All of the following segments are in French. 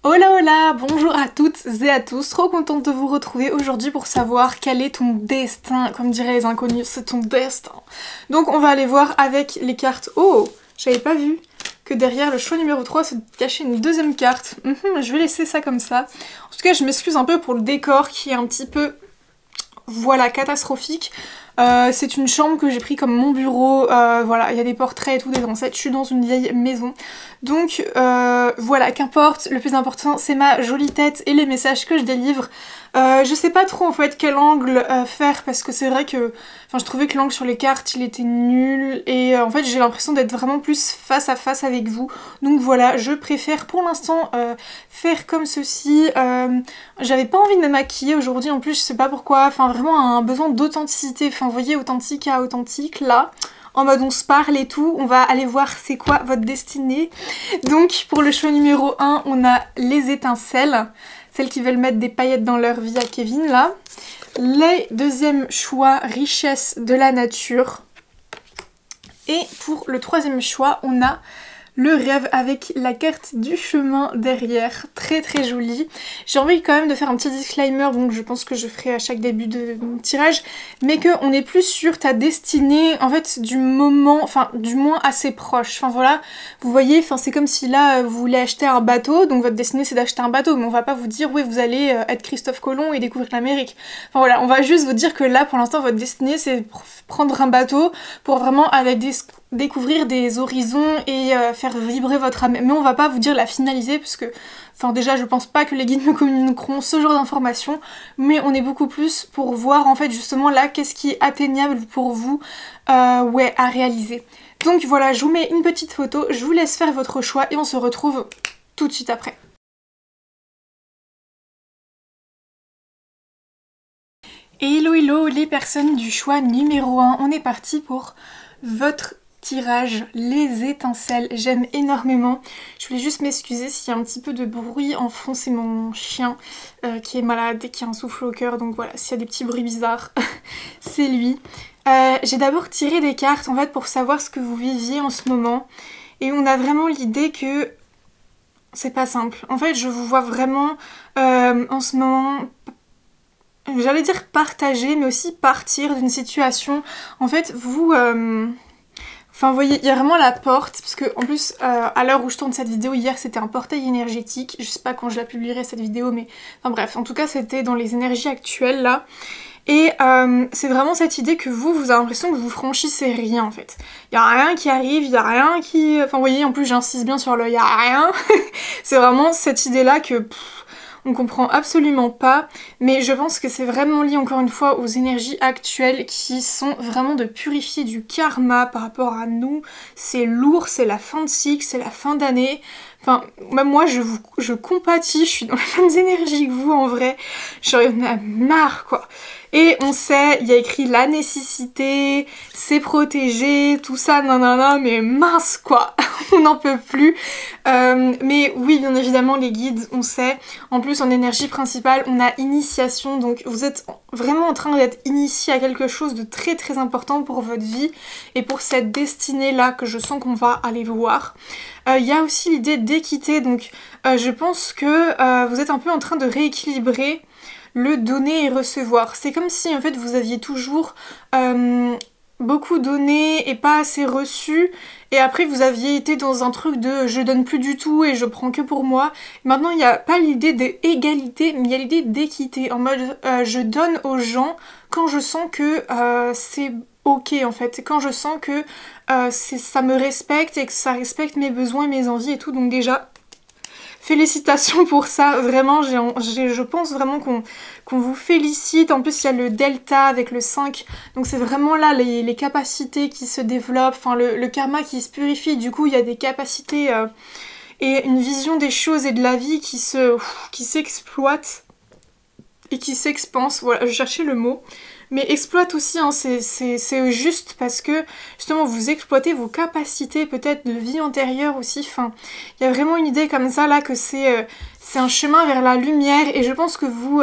Hola hola, bonjour à toutes et à tous, trop contente de vous retrouver aujourd'hui pour savoir quel est ton destin, comme diraient les inconnus, c'est ton destin. Donc on va aller voir avec les cartes. Oh, j'avais pas vu que derrière le choix numéro 3 se cachait une deuxième carte. Je vais laisser ça comme ça. En tout cas je m'excuse un peu pour le décor qui est un petit peu, voilà, catastrophique. C'est une chambre que j'ai pris comme mon bureau, voilà, il y a des portraits et tout, des ancêtres, je suis dans une vieille maison. Donc voilà, qu'importe, le plus important c'est ma jolie tête et les messages que je délivre. Je sais pas trop en fait quel angle faire parce que c'est vrai que je trouvais que l'angle sur les cartes il était nul et en fait j'ai l'impression d'être vraiment plus face à face avec vous. Donc voilà, je préfère pour l'instant faire comme ceci. J'avais pas envie de me maquiller aujourd'hui en plus, je sais pas pourquoi, vraiment un besoin d'authenticité, vous voyez, authentique à authentique là. En mode on se parle et tout, on va aller voir c'est quoi votre destinée. Donc pour le choix numéro 1, on a les étincelles, celles qui veulent mettre des paillettes dans leur vie à Kevin là. Les deuxième choix, richesse de la nature. Et pour le troisième choix, on a le rêve avec la carte du chemin derrière, très très jolie. J'ai envie quand même de faire un petit disclaimer, donc je pense que je ferai à chaque début de mon tirage, mais qu'on est plus sur ta destinée, en fait, du moment, du moins assez proche. Voilà, vous voyez, c'est comme si là, vous voulez acheter un bateau, donc votre destinée c'est d'acheter un bateau, mais on va pas vous dire, oui, vous allez être Christophe Colomb et découvrir l'Amérique. Voilà, on va juste vous dire que là, pour l'instant, votre destinée c'est prendre un bateau pour vraiment aller découvrir des horizons et faire vibrer votre âme. Mais on va pas vous dire la finalité parce que, déjà je pense pas que les guides me communiqueront ce genre d'informations, mais on est beaucoup plus pour voir en fait justement là qu'est-ce qui est atteignable pour vous à réaliser. Donc voilà, je vous mets une petite photo, je vous laisse faire votre choix et on se retrouve tout de suite après. Hello hello les personnes du choix numéro 1, on est parti pour votre tirage, les étincelles, j'aime énormément. Je voulais juste m'excuser s'il y a un petit peu de bruit en fond, c'est mon chien qui est malade et qui a un souffle au cœur, donc voilà, s'il y a des petits bruits bizarres, c'est lui. J'ai d'abord tiré des cartes en fait pour savoir ce que vous viviez en ce moment, et on a vraiment l'idée que c'est pas simple. En fait, je vous vois vraiment en ce moment, j'allais dire partager, mais aussi partir d'une situation. En fait, vous vous voyez, il y a vraiment la porte, parce que en plus, à l'heure où je tourne cette vidéo, hier c'était un portail énergétique, je sais pas quand je la publierai cette vidéo, mais bref, en tout cas c'était dans les énergies actuelles là, et c'est vraiment cette idée que vous avez l'impression que vous franchissez rien en fait. Il y a rien qui arrive, il y a rien qui... vous voyez, en plus j'insiste bien sur le il y a rien, c'est vraiment cette idée là que... on comprend absolument pas, mais je pense que c'est vraiment lié encore une fois aux énergies actuelles qui sont vraiment de purifier du karma par rapport à nous. C'est lourd, c'est la fin de cycle, c'est la fin d'année. Même moi je compatis, je suis dans les mêmes énergies que vous en vrai. J'en ai marre quoi. Et on sait, il y a écrit la nécessité, c'est protégé, tout ça, nanana, mais mince quoi, on n'en peut plus. Mais oui, bien évidemment, les guides, on sait. En plus, en énergie principale, on a initiation, donc vous êtes vraiment en train d'être initié à quelque chose de très très important pour votre vie et pour cette destinée-là que je sens qu'on va aller voir. Il y a aussi l'idée d'équité, donc je pense que vous êtes un peu en train de rééquilibrer le donner et recevoir. C'est comme si en fait vous aviez toujours beaucoup donné et pas assez reçu, et après vous aviez été dans un truc de je donne plus du tout et je prends que pour moi. Maintenant il n'y a pas l'idée d'égalité, mais il y a l'idée d'équité, en mode je donne aux gens quand je sens que c'est ok en fait, quand je sens que ça me respecte et que ça respecte mes besoins et mes envies et tout, donc déjà félicitations pour ça, vraiment, je pense vraiment qu'on vous félicite. En plus, il y a le delta avec le 5, donc c'est vraiment là les capacités qui se développent, le karma qui se purifie, du coup il y a des capacités et une vision des choses et de la vie qui s'exploite et qui s'expanse, voilà, je cherchais le mot. Mais exploite aussi, hein, c'est juste parce que justement vous exploitez vos capacités peut-être de vie antérieure aussi. Il y a vraiment une idée comme ça là que c'est un chemin vers la lumière, et je pense que vous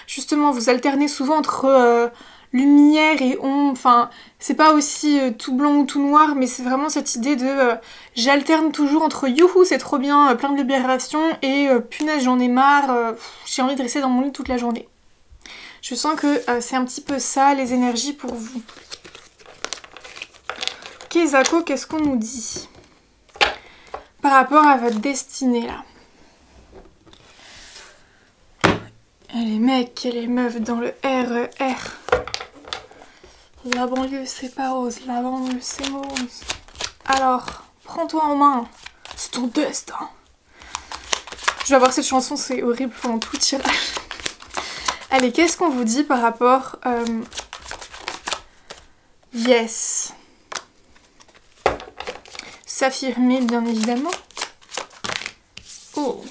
justement vous alternez souvent entre lumière et ombre, enfin c'est pas aussi tout blanc ou tout noir, mais c'est vraiment cette idée de j'alterne toujours entre youhou c'est trop bien, plein de libération et punaise j'en ai marre, j'ai envie de rester dans mon lit toute la journée. Je sens que c'est un petit peu ça les énergies pour vous. Ok Zako, qu'est-ce qu'on nous dit par rapport à votre destinée là? Et les mecs et les meufs dans le RER. La banlieue c'est pas rose, la banlieue c'est morose. Alors, prends-toi en main, c'est ton destin. Je vais avoir cette chanson, c'est horrible pendant tout tirage. Allez, qu'est-ce qu'on vous dit par rapport... Yes. S'affirmer bien évidemment. Oh.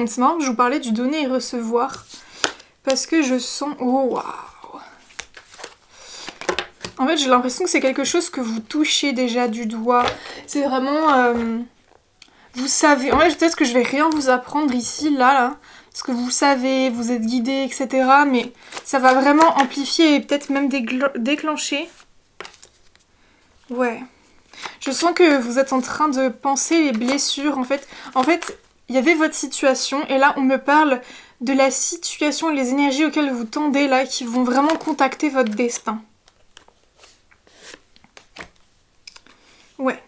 C'est marrant que je vous parlais du donner et recevoir. Parce que je sens... Oh, waouh. En fait, j'ai l'impression que c'est quelque chose que vous touchez déjà du doigt. C'est vraiment... vous savez... En fait, peut-être que je vais rien vous apprendre ici, là. Parce que vous savez, vous êtes guidé, etc. Mais ça va vraiment amplifier et peut-être même déclencher. Ouais. Je sens que vous êtes en train de penser les blessures. En fait, il y avait votre situation et là, on me parle de la situation et les énergies auxquelles vous tendez là qui vont vraiment contacter votre destin. Ouais.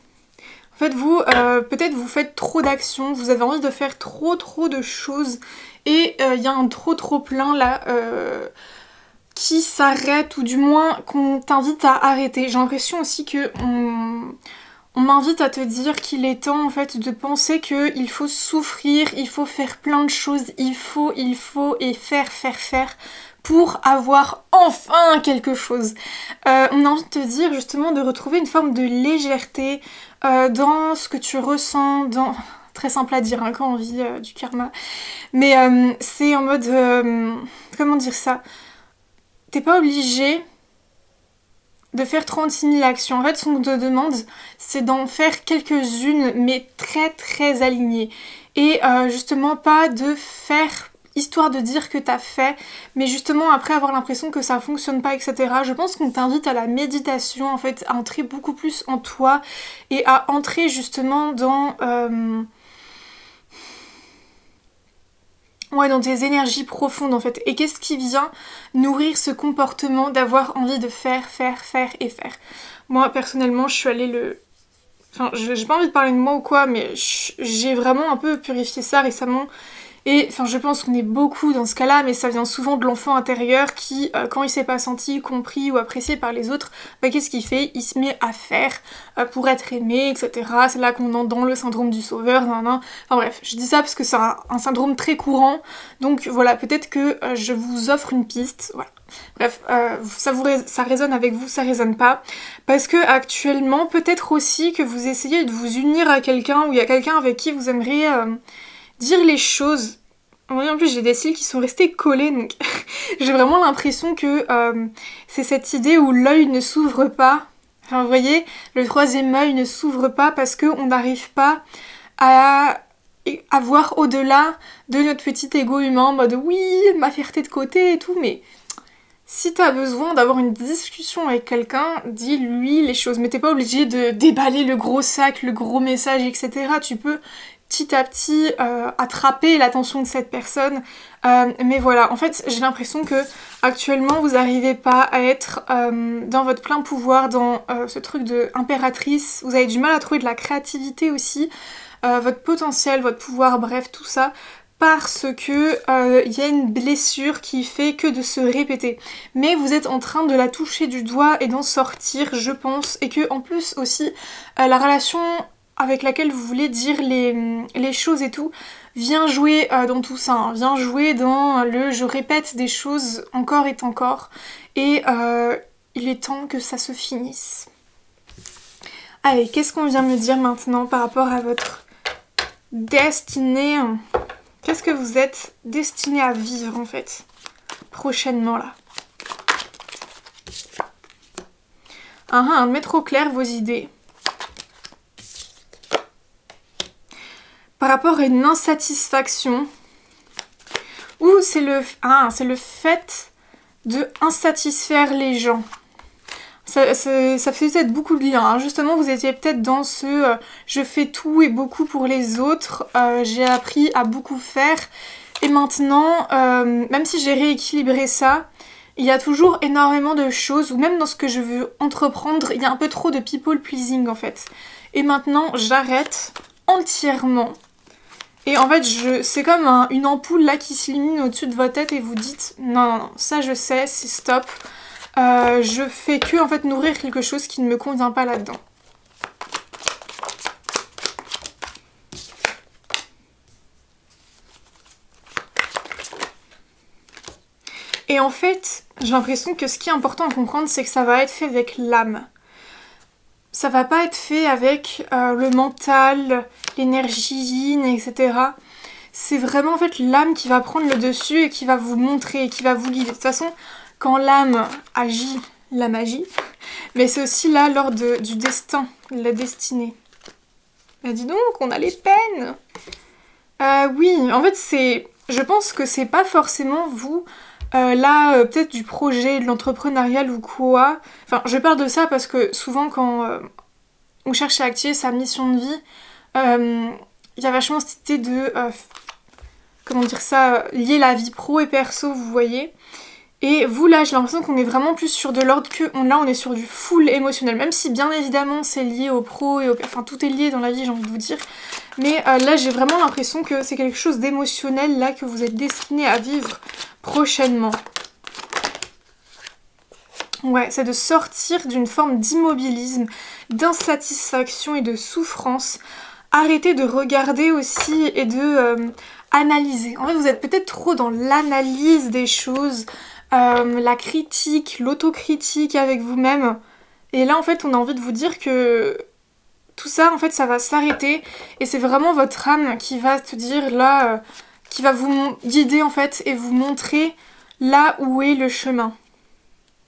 En fait, vous, peut-être vous faites trop d'actions, vous avez envie de faire trop de choses et il y a un trop plein là qui s'arrête ou du moins qu'on t'invite à arrêter. J'ai l'impression aussi que on m'invite à te dire qu'il est temps en fait de penser qu'il faut souffrir, il faut faire plein de choses, il faut et faire pour avoir enfin quelque chose. On a envie de te dire justement de retrouver une forme de légèreté dans ce que tu ressens, dans... Très simple à dire hein, quand on vit du karma. Mais c'est en mode... comment dire ça? T'es pas obligé de faire 36 000 actions. En fait, ce qu'on te demande, c'est d'en faire quelques-unes, mais très alignées. Et justement, pas de faire histoire de dire que t'as fait, mais justement après avoir l'impression que ça fonctionne pas, etc. Je pense qu'on t'invite à la méditation, en fait, à entrer beaucoup plus en toi et à entrer justement dans... Ouais, dans tes énergies profondes en fait. Et qu'est-ce qui vient nourrir ce comportement d'avoir envie de faire. Moi personnellement, je suis allée le... Enfin, j'ai pas envie de parler de moi ou quoi, mais j'ai vraiment un peu purifié ça récemment. Et enfin, je pense qu'on est beaucoup dans ce cas-là, mais ça vient souvent de l'enfant intérieur qui, quand il s'est pas senti compris ou apprécié par les autres, bah, qu'est-ce qu'il fait? Il se met à faire pour être aimé, etc. C'est là qu'on entre dans le syndrome du sauveur, nan. Enfin bref, je dis ça parce que c'est un syndrome très courant, donc voilà, peut-être que je vous offre une piste, voilà. Bref, ça résonne avec vous, ça résonne pas, parce que actuellement, peut-être aussi que vous essayez de vous unir à quelqu'un, ou il y a quelqu'un avec qui vous aimeriez... dire les choses. En plus j'ai des cils qui sont restés collés donc j'ai vraiment l'impression que c'est cette idée où l'œil ne s'ouvre pas. Enfin vous voyez, le troisième œil ne s'ouvre pas parce qu'on n'arrive pas à voir au-delà de notre petit ego humain en mode oui, ma fierté de côté et tout, mais si t'as besoin d'avoir une discussion avec quelqu'un, dis-lui les choses. Mais t'es pas obligé de déballer le gros sac, le gros message, etc. Tu peux petit à petit attraper l'attention de cette personne, mais voilà, en fait j'ai l'impression que actuellement vous n'arrivez pas à être dans votre plein pouvoir, dans ce truc de impératrice, vous avez du mal à trouver de la créativité aussi, votre potentiel, votre pouvoir, bref tout ça, parce que y a une blessure qui fait que de se répéter. Mais vous êtes en train de la toucher du doigt et d'en sortir, je pense, et que en plus aussi la relation avec laquelle vous voulez dire les choses et tout, vient jouer dans tout ça, hein. Vient jouer dans le je répète des choses encore et encore, et il est temps que ça se finisse. Allez, qu'est-ce qu'on vient me dire maintenant par rapport à votre destinée? Qu'est-ce que vous êtes destiné à vivre en fait, prochainement là? Mettre au clair vos idées. Par rapport à une insatisfaction, ou c'est le fait de insatisfaire les gens. Ça fait peut-être beaucoup de liens, hein. Justement vous étiez peut-être dans ce je fais tout et beaucoup pour les autres, j'ai appris à beaucoup faire et maintenant même si j'ai rééquilibré ça, il y a toujours énormément de choses, ou même dans ce que je veux entreprendre, il y a un peu trop de people pleasing en fait. Et maintenant j'arrête entièrement. Et en fait c'est comme une ampoule là qui s'illumine au-dessus de votre tête et vous dites non non non, ça je sais, c'est stop. Je fais que en fait nourrir quelque chose qui ne me convient pas là-dedans. Et en fait, j'ai l'impression que ce qui est important à comprendre, c'est que ça va être fait avec l'âme. Ça va pas être fait avec le mental, l'énergie yin, etc. C'est vraiment en fait l'âme qui va prendre le dessus et qui va vous montrer, qui va vous guider. De toute façon, quand l'âme agit, la magie, mais c'est aussi là lors du destin, de la destinée. Mais dis donc, on a les peines. Oui, en fait je pense que c'est pas forcément vous, peut-être du projet, de l'entrepreneurial ou quoi. Enfin, je parle de ça parce que souvent quand on cherche à activer sa mission de vie, il y a vachement cette idée de, comment dire ça, lier la vie pro et perso, vous voyez. Et vous là, j'ai l'impression qu'on est vraiment plus sur de l'ordre que là on est sur du full émotionnel, même si bien évidemment c'est lié au pro et enfin tout est lié dans la vie, j'ai envie de vous dire. Mais là j'ai vraiment l'impression que c'est quelque chose d'émotionnel là que vous êtes destiné à vivre prochainement. Ouais, c'est de sortir d'une forme d'immobilisme, d'insatisfaction et de souffrance. Arrêtez de regarder aussi et de analyser. En fait vous êtes peut-être trop dans l'analyse des choses. La critique, l'autocritique avec vous-même. Et là en fait on a envie de vous dire que tout ça en fait ça va s'arrêter et c'est vraiment votre âme qui va te dire là, qui va vous guider en fait et vous montrer là où est le chemin.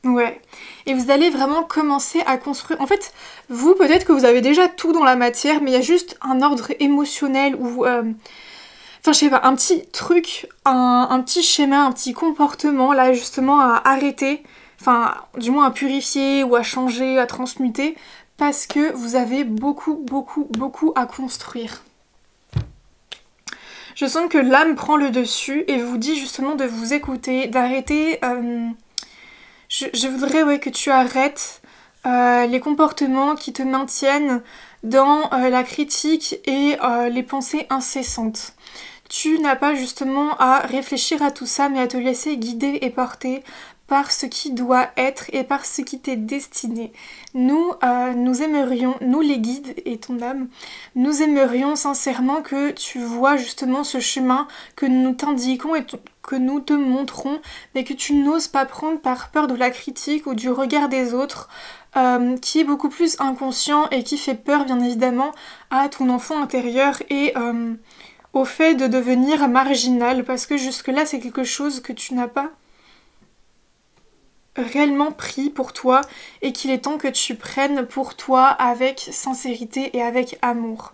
Ouais. Et vous allez vraiment commencer à construire. En fait, vous peut-être que vous avez déjà tout dans la matière mais il y a juste un ordre émotionnel ou enfin je sais pas, un petit truc, un petit schéma, un petit comportement là justement à arrêter, enfin du moins à purifier ou à changer, à transmuter, parce que vous avez beaucoup à construire. Je sens que l'âme prend le dessus et vous dit justement de vous écouter, d'arrêter, je voudrais ouais, que tu arrêtes les comportements qui te maintiennent dans la critique et les pensées incessantes. Tu n'as pas justement à réfléchir à tout ça, mais à te laisser guider et porter par ce qui doit être et par ce qui t'est destiné. Nous aimerions, nous les guides et ton âme, nous aimerions sincèrement que tu vois justement ce chemin que nous t'indiquons et que nous te montrons, mais que tu n'oses pas prendre par peur de la critique ou du regard des autres, qui est beaucoup plus inconscient et qui fait peur bien évidemment à ton enfant intérieur et au fait de devenir marginal, parce que jusque-là c'est quelque chose que tu n'as pas réellement pris pour toi et qu'il est temps que tu prennes pour toi avec sincérité et avec amour.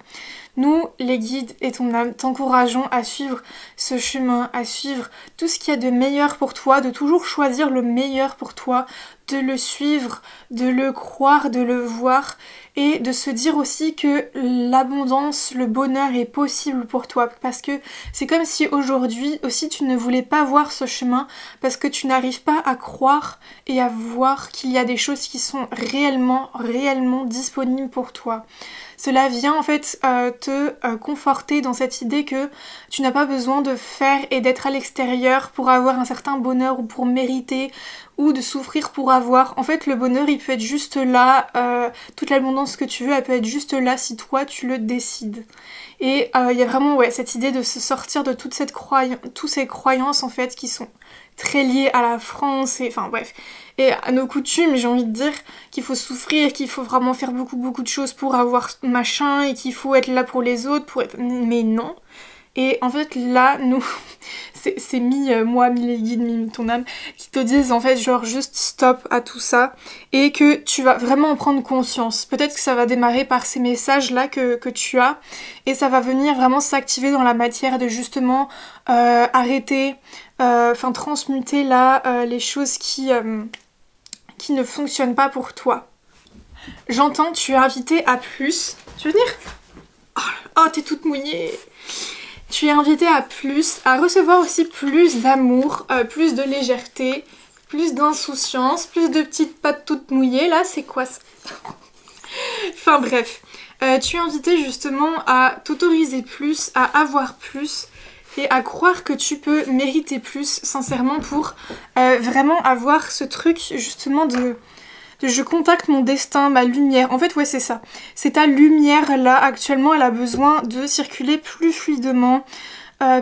Nous, les guides et ton âme, t'encourageons à suivre ce chemin, à suivre tout ce qu'il y a de meilleur pour toi, de toujours choisir le meilleur pour toi, de le suivre, de le croire, de le voir et de se dire aussi que l'abondance, le bonheur est possible pour toi, parce que c'est comme si aujourd'hui aussi tu ne voulais pas voir ce chemin parce que tu n'arrives pas à croire et à voir qu'il y a des choses qui sont réellement disponibles pour toi. Cela vient en fait te conforter dans cette idée que tu n'as pas besoin de faire et d'être à l'extérieur pour avoir un certain bonheur ou pour mériter ou de souffrir pour avoir. En fait le bonheur il peut être juste là, toute l'abondance que tu veux elle peut être juste là si toi tu le décides. Et il y a vraiment ouais, cette idée de se sortir de toutes ces croyances en fait qui sont très liées à la France et enfin bref et à nos coutumes, j'ai envie de dire qu'il faut souffrir, qu'il faut vraiment faire beaucoup de choses pour avoir machin et qu'il faut être là pour les autres, mais non. Et en fait là, nous, c'est moi, les guides, ton âme, qui te disent en fait genre juste stop à tout ça et que tu vas vraiment en prendre conscience. Peut-être que ça va démarrer par ces messages là que tu as et ça va venir vraiment s'activer dans la matière de justement arrêter enfin transmuter là les choses qui ne fonctionnent pas pour toi. J'entends, tu es invitée à plus. Tu veux venir? Oh, t'es toute mouillée. Tu es invitée à plus, à recevoir aussi plus d'amour, plus de légèreté, plus d'insouciance, plus de petites pattes toutes mouillées. Là, c'est quoi ça? Enfin bref, tu es invitée justement à t'autoriser plus, à avoir plus et à croire que tu peux mériter plus, sincèrement, pour vraiment avoir ce truc justement de je contacte mon destin, ma lumière. En fait, ouais, c'est ça. C'est ta lumière, là, actuellement, elle a besoin de circuler plus fluidement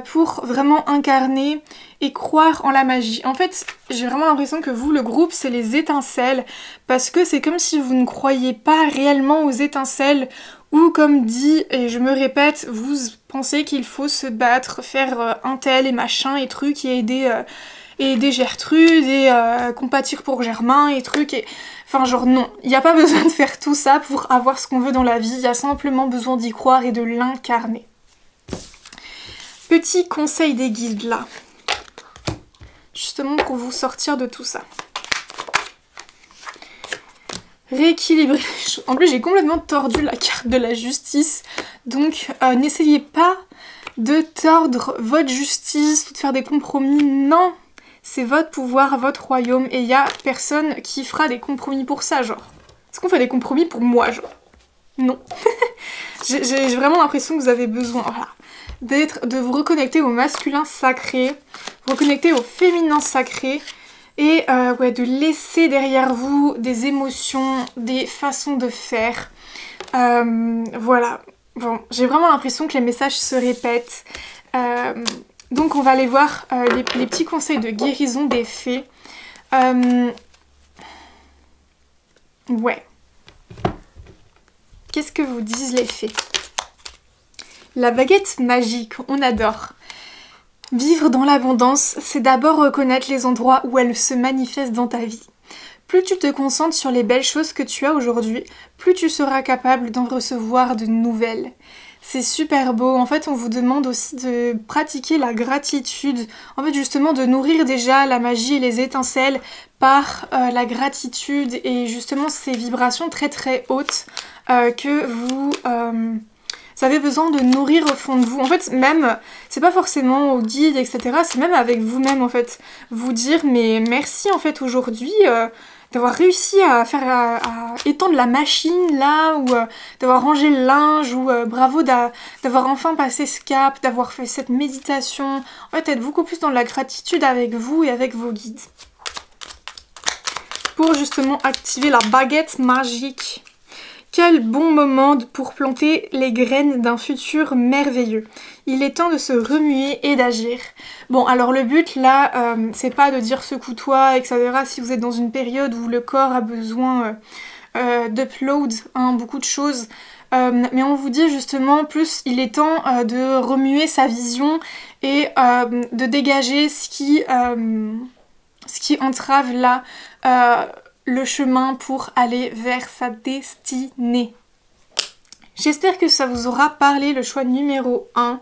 pour vraiment incarner et croire en la magie. En fait, j'ai vraiment l'impression que vous, le groupe, c'est les étincelles, parce que c'est comme si vous ne croyez pas réellement aux étincelles, ou comme dit, et je me répète, vous pensez qu'il faut se battre, faire un tel et machin et truc, et aider Gertrude, et compatir pour Germain, et truc, et... Enfin genre non, il n'y a pas besoin de faire tout ça pour avoir ce qu'on veut dans la vie, il y a simplement besoin d'y croire et de l'incarner. Petit conseil des guides là, justement pour vous sortir de tout ça. Rééquilibrer les choses. En plus j'ai complètement tordu la carte de la justice, donc n'essayez pas de tordre votre justice ou de faire des compromis, non. C'est votre pouvoir, votre royaume, et il y a personne qui fera des compromis pour ça, genre. Est-ce qu'on fait des compromis pour moi, genre? Non. J'ai vraiment l'impression que vous avez besoin, voilà, de vous reconnecter au masculin sacré, vous reconnecter au féminin sacré, et ouais, de laisser derrière vous des émotions, des façons de faire. Voilà. Bon, j'ai vraiment l'impression que les messages se répètent. Donc on va aller voir les petits conseils de guérison des fées. Ouais. Qu'est-ce que vous disent les fées? La baguette magique, on adore. Vivre dans l'abondance, c'est d'abord reconnaître les endroits où elle se manifeste dans ta vie. Plus tu te concentres sur les belles choses que tu as aujourd'hui, plus tu seras capable d'en recevoir de nouvelles. C'est super beau. En fait, on vous demande aussi de pratiquer la gratitude. En fait, justement, de nourrir déjà la magie et les étincelles par la gratitude et justement ces vibrations très très hautes que vous avez besoin de nourrir au fond de vous. En fait, même, c'est pas forcément au guide, etc. C'est même avec vous-même, en fait. Vous dire, mais merci, en fait, aujourd'hui... d'avoir réussi à étendre la machine là, ou d'avoir rangé le linge, ou bravo d'avoir enfin passé ce cap, d'avoir fait cette méditation. En fait, être beaucoup plus dans la gratitude avec vous et avec vos guides. Pour justement activer la baguette magique. Quel bon moment pour planter les graines d'un futur merveilleux. Il est temps de se remuer et d'agir. Bon, alors le but là, c'est pas de dire secoue-toi, etc. si vous êtes dans une période où le corps a besoin d'upload beaucoup de choses. Mais on vous dit justement, plus il est temps de remuer sa vision et de dégager ce qui entrave là le chemin pour aller vers sa destinée. J'espère que ça vous aura parlé, le choix numéro 1.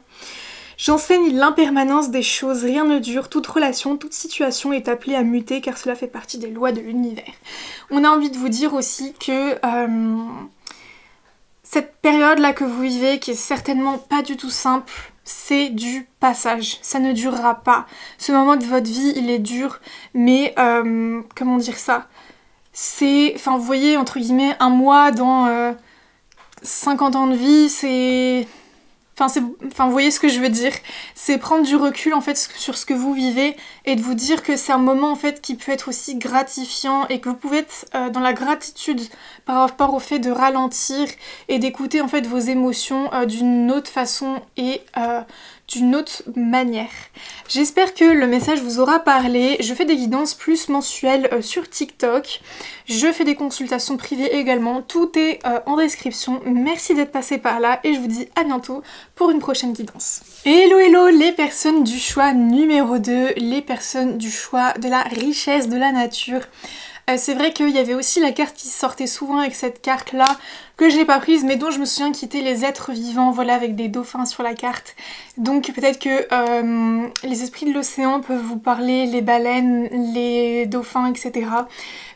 J'enseigne l'impermanence des choses, rien ne dure, toute relation, toute situation est appelée à muter car cela fait partie des lois de l'univers. On a envie de vous dire aussi que cette période-là que vous vivez, qui est certainement pas du tout simple, c'est du passage, ça ne durera pas. Ce moment de votre vie, il est dur, mais comment dire ça ? C'est, enfin vous voyez, entre guillemets, un mois dans 50 ans de vie, c'est... Enfin, vous voyez ce que je veux dire. C'est prendre du recul en fait sur ce que vous vivez et de vous dire que c'est un moment en fait qui peut être aussi gratifiant et que vous pouvez être dans la gratitude par rapport au fait de ralentir et d'écouter en fait vos émotions d'une autre façon et d'une autre manière. J'espère que le message vous aura parlé. Je fais des guidances plus mensuelles sur TikTok. Je fais des consultations privées également. Tout est en description. Merci d'être passé par là et je vous dis à bientôt pour une prochaine guidance. Hello hello les personnes du choix numéro 2, les personnes du choix de la richesse de la nature. C'est vrai qu'il y avait aussi la carte qui sortait souvent avec cette carte là que je n'ai pas prise mais dont je me souviens qui étaient les êtres vivants, voilà, avec des dauphins sur la carte. Donc peut-être que les esprits de l'océan peuvent vous parler, les baleines, les dauphins, etc.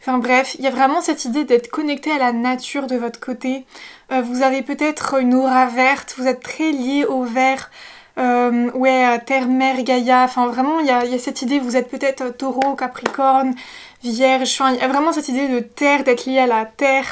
Enfin bref, il y a vraiment cette idée d'être connecté à la nature de votre côté. Vous avez peut-être une aura verte, vous êtes très lié au vert. Ouais, Terre, Mer, Gaïa, enfin vraiment il y a cette idée, vous êtes peut-être Taureau, Capricorne, Vierge, enfin il y a vraiment cette idée de terre, d'être lié à la terre,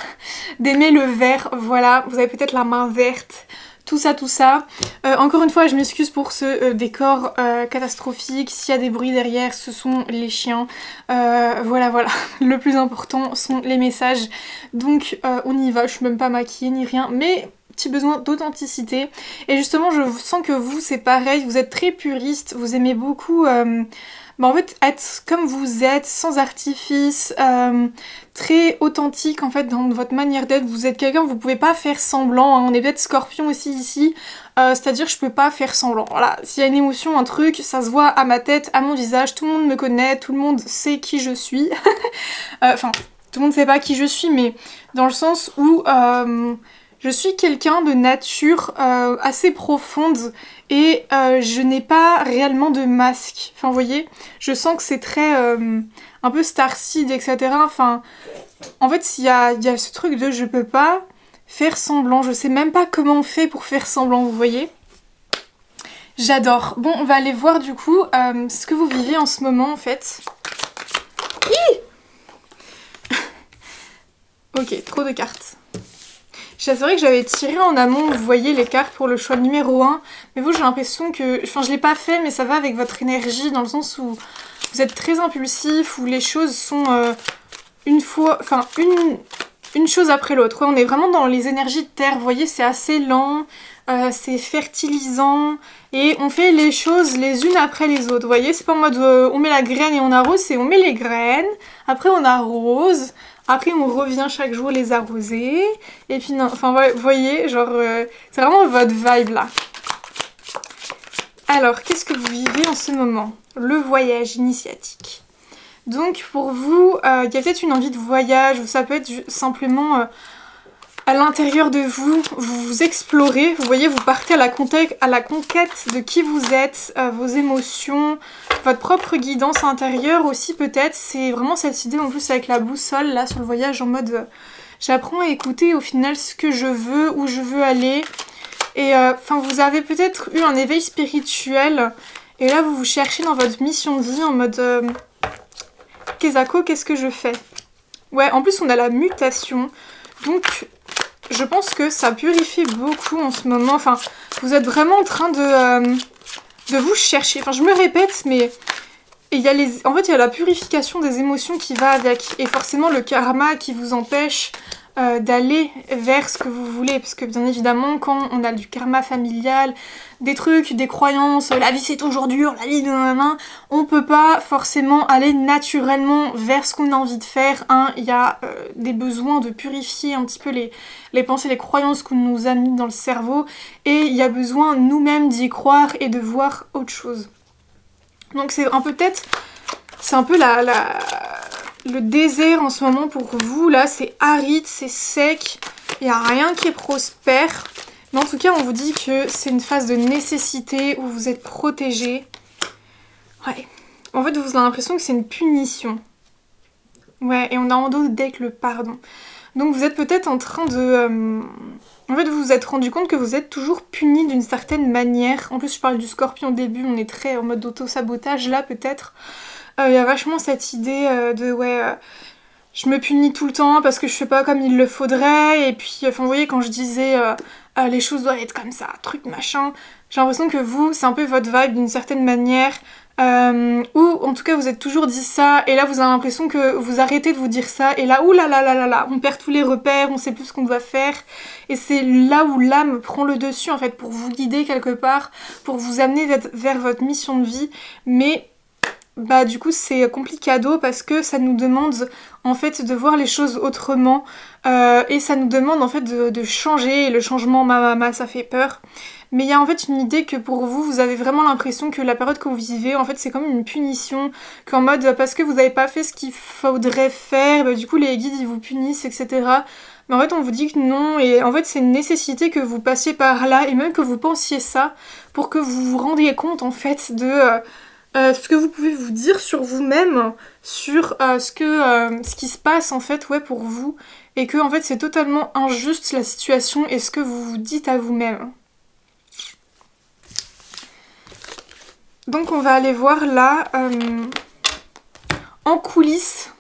d'aimer le vert, voilà, vous avez peut-être la main verte, tout ça, tout ça. Encore une fois, je m'excuse pour ce décor catastrophique, s'il y a des bruits derrière, ce sont les chiens, voilà, voilà, le plus important sont les messages, donc on y va, je suis même pas maquillée ni rien, mais petit besoin d'authenticité. Et justement, je sens que vous, c'est pareil, vous êtes très puriste, vous aimez beaucoup en fait être comme vous êtes, sans artifice, très authentique en fait dans votre manière d'être. Vous êtes quelqu'un, vous pouvez pas faire semblant, hein. On est peut-être Scorpion aussi ici, c'est-à-dire je peux pas faire semblant. Voilà, s'il y a une émotion, un truc, ça se voit à ma tête, à mon visage, tout le monde me connaît, tout le monde sait qui je suis. Enfin, tout le monde sait pas qui je suis, mais dans le sens où je suis quelqu'un de nature assez profonde et je n'ai pas réellement de masque. Enfin, vous voyez, je sens que c'est très un peu Starseed, etc. Enfin, en fait, il y a ce truc de je peux pas faire semblant. Je sais même pas comment on fait pour faire semblant, vous voyez. J'adore. Bon, on va aller voir du coup ce que vous vivez en ce moment, en fait. Ok, trop de cartes. C'est vrai que j'avais tiré en amont, vous voyez, les cartes pour le choix numéro 1. Mais vous, j'ai l'impression que... Enfin, je l'ai pas fait, mais ça va avec votre énergie, dans le sens où vous êtes très impulsif, où les choses sont une chose après l'autre. Ouais, on est vraiment dans les énergies de terre, vous voyez, c'est assez lent, c'est fertilisant, et on fait les choses les unes après les autres, vous voyez. C'est pas en mode on met la graine et on arrose, c'est on met les graines, après on arrose... Après on revient chaque jour les arroser, et puis non, enfin vous voyez, genre c'est vraiment votre vibe là. Alors, qu'est-ce que vous vivez en ce moment? Le voyage initiatique. Donc pour vous, il y a peut-être une envie de voyage, ou ça peut être simplement à l'intérieur de vous, vous explorez, vous voyez, vous partez à la conquête de qui vous êtes, vos émotions, votre propre guidance intérieure aussi peut-être. C'est vraiment cette idée en plus avec la boussole là sur le voyage en mode j'apprends à écouter au final ce que je veux, où je veux aller. Et enfin vous avez peut-être eu un éveil spirituel et là vous vous cherchez dans votre mission de vie en mode Kezako, qu'est-ce que je fais? Ouais, en plus on a la mutation, donc je pense que ça purifie beaucoup en ce moment. Enfin, vous êtes vraiment en train de vous chercher. Enfin, je me répète, mais il y a en fait, il y a la purification des émotions qui va avec. Et forcément, le karma qui vous empêche d'aller vers ce que vous voulez. Parce que bien évidemment, quand on a du karma familial, des trucs, des croyances, la vie c'est toujours dur, la vie on peut pas forcément aller naturellement vers ce qu'on a envie de faire. Il y a des besoins de purifier un petit peu les pensées, les croyances qu'on nous a mis dans le cerveau. Et il y a besoin nous-mêmes d'y croire et de voir autre chose. Donc c'est un peu peut-être... C'est un peu le désert en ce moment pour vous, là c'est aride, c'est sec, il n'y a rien qui est prospère. Mais en tout cas on vous dit que c'est une phase de nécessité où vous êtes protégé. Ouais, en fait vous avez l'impression que c'est une punition. Ouais, et on a en dos deck le pardon. Donc vous êtes peut-être en train de... En fait vous vous êtes rendu compte que vous êtes toujours puni d'une certaine manière. En plus je parle du scorpion au début, on est très en mode d'auto-sabotage là peut-être. Il y a vachement cette idée de ouais, je me punis tout le temps parce que je fais pas comme il le faudrait. Et puis, enfin, vous voyez, quand je disais les choses doivent être comme ça, truc machin, j'ai l'impression que vous, c'est un peu votre vibe d'une certaine manière. Ou en tout cas, vous êtes toujours dit ça. Et là, vous avez l'impression que vous arrêtez de vous dire ça. Et là, oulala, on perd tous les repères, on sait plus ce qu'on doit faire. Et c'est là où l'âme prend le dessus, en fait, pour vous guider quelque part, pour vous amener vers votre mission de vie. Mais bah du coup c'est complicado parce que ça nous demande en fait de voir les choses autrement et ça nous demande en fait de changer et le changement ça fait peur. Mais il y a en fait une idée que pour vous, vous avez vraiment l'impression que la période que vous vivez, en fait c'est comme une punition, qu'en mode parce que vous n'avez pas fait ce qu'il faudrait faire, bah, du coup les guides ils vous punissent etc. Mais en fait on vous dit que non et en fait c'est une nécessité que vous passiez par là et même que vous pensiez ça pour que vous vous rendiez compte en fait de ce que vous pouvez vous dire sur vous-même, sur ce qui se passe en fait ouais, pour vous, et que en fait c'est totalement injuste la situation et ce que vous vous dites à vous-même. Donc on va aller voir là, en coulisses,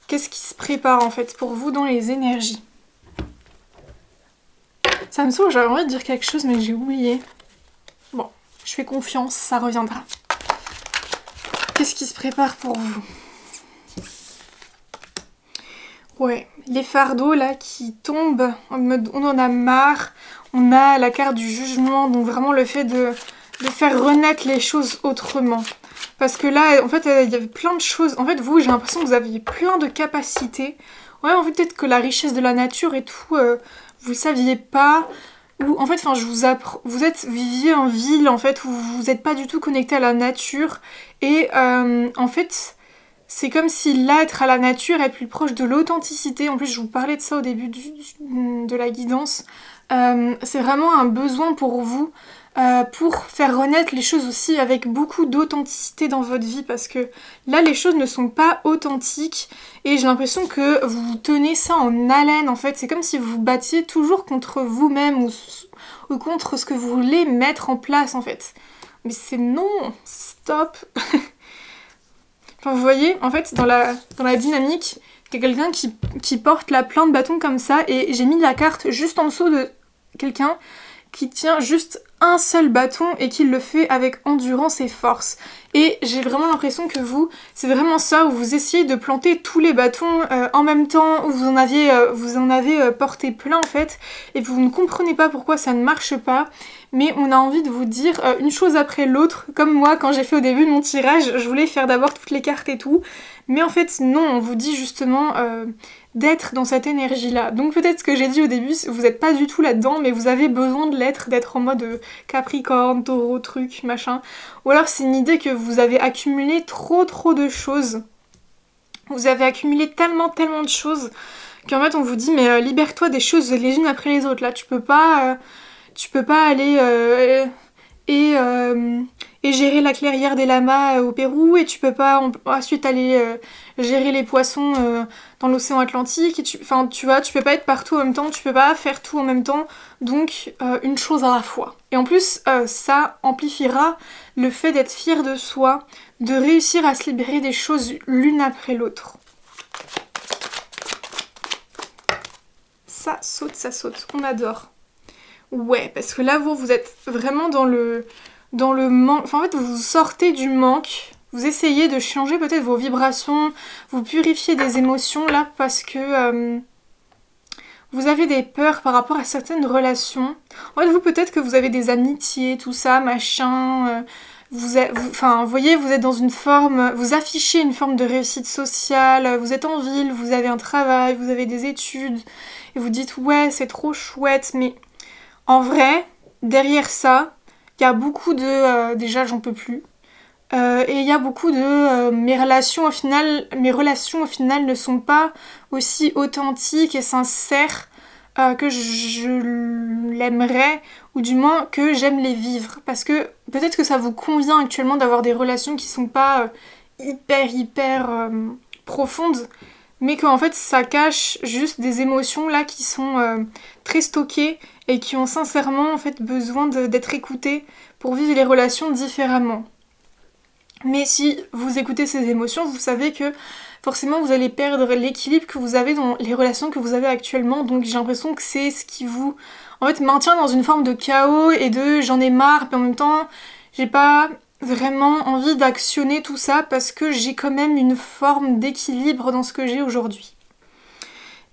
qu'est-ce qui se prépare en fait pour vous dans les énergies. Ça me saoule, j'avais envie de dire quelque chose mais j'ai oublié. Bon, je fais confiance, ça reviendra. Qu'est-ce qui se prépare pour vous? Ouais, les fardeaux là qui tombent, en mode on en a marre, on a la carte du jugement, donc vraiment le fait de faire renaître les choses autrement. Parce que là, en fait, il y avait plein de choses. En fait, vous, j'ai l'impression que vous aviez plein de capacités. Ouais, en fait, peut-être que la richesse de la nature et tout, vous le saviez pas. Ou en fait, enfin, je vous apprends. Viviez en ville, en fait, où vous n'êtes pas du tout connecté à la nature. Et en fait, c'est comme si là, être à la nature, être plus proche de l'authenticité. En plus, je vous parlais de ça au début de la guidance. C'est vraiment un besoin pour vous. Pour faire renaître les choses aussi avec beaucoup d'authenticité dans votre vie parce que là les choses ne sont pas authentiques et j'ai l'impression que vous tenez ça en haleine en fait, c'est comme si vous vous battiez toujours contre vous-même ou contre ce que vous voulez mettre en place en fait. Mais c'est non, stop. Enfin, vous voyez, en fait dans la dynamique, il y a quelqu'un qui porte la plein de bâtons comme ça et j'ai mis la carte juste en dessous de quelqu'un qui tient juste un seul bâton et qui le fait avec endurance et force. Et j'ai vraiment l'impression que vous, c'est vraiment ça, où vous essayez de planter tous les bâtons en même temps, où vous en avez porté plein en fait, et vous ne comprenez pas pourquoi ça ne marche pas, mais on a envie de vous dire une chose après l'autre, comme moi quand j'ai fait au début de mon tirage, je voulais faire d'abord toutes les cartes et tout, mais en fait non, on vous dit justement d'être dans cette énergie-là. Donc peut-être ce que j'ai dit au début, vous n'êtes pas du tout là-dedans, mais vous avez besoin de l'être, d'être en mode Capricorne, Taureau, truc, machin. Ou alors c'est une idée que vous avez accumulé trop de choses. Vous avez accumulé tellement de choses qu'en fait on vous dit mais libère-toi des choses les unes après les autres. Là tu peux pas aller et gérer la clairière des lamas au Pérou et tu peux pas ensuite aller gérer les poissons dans l'océan Atlantique et enfin tu vois, tu peux pas être partout en même temps, tu peux pas faire tout en même temps, donc une chose à la fois. Et en plus ça amplifiera le fait d'être fier de soi, de réussir à se libérer des choses l'une après l'autre. Ça saute, on adore. Ouais, parce que là vous êtes vraiment dans le manque, enfin en fait vous sortez du manque, vous essayez de changer peut-être vos vibrations, vous purifiez des émotions là parce que vous avez des peurs par rapport à certaines relations. En fait vous peut-être que vous avez des amitiés, tout ça, machin, vous voyez vous êtes dans une forme, vous affichez une forme de réussite sociale, vous êtes en ville, vous avez un travail, vous avez des études, et vous dites ouais c'est trop chouette, mais en vrai, derrière ça, il y a beaucoup de... déjà, j'en peux plus. Et il y a beaucoup de... mes relations, au final, ne sont pas aussi authentiques et sincères que je l'aimerais, ou du moins que j'aime les vivre. Parce que peut-être que ça vous convient actuellement d'avoir des relations qui sont pas hyper profondes, mais qu'en fait ça cache juste des émotions là qui sont très stockées et qui ont sincèrement en fait besoin d'être écoutées pour vivre les relations différemment. Mais si vous écoutez ces émotions, vous savez que forcément vous allez perdre l'équilibre que vous avez dans les relations que vous avez actuellement, donc j'ai l'impression que c'est ce qui vous en fait maintient dans une forme de chaos et de j'en ai marre, mais en même temps j'ai pas vraiment envie d'actionner tout ça parce que j'ai quand même une forme d'équilibre dans ce que j'ai aujourd'hui.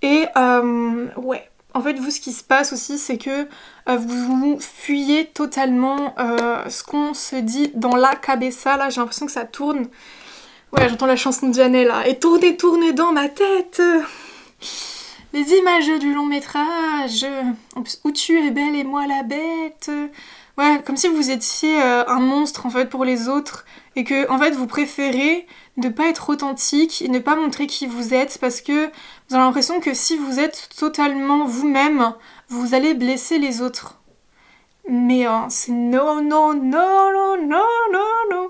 Et ouais, en fait vous ce qui se passe aussi c'est que vous fuyez totalement ce qu'on se dit dans la cabeza, là j'ai l'impression que ça tourne. Ouais, j'entends la chanson de Janelle là, et tourne, tourne dans ma tête. Les images du long métrage, en plus où tu es belle et moi la bête. Ouais, comme si vous étiez un monstre en fait pour les autres et que en fait vous préférez ne pas être authentique et ne pas montrer qui vous êtes parce que vous avez l'impression que si vous êtes totalement vous-même, vous allez blesser les autres. Mais c'est non, non, non, non, non, non, non.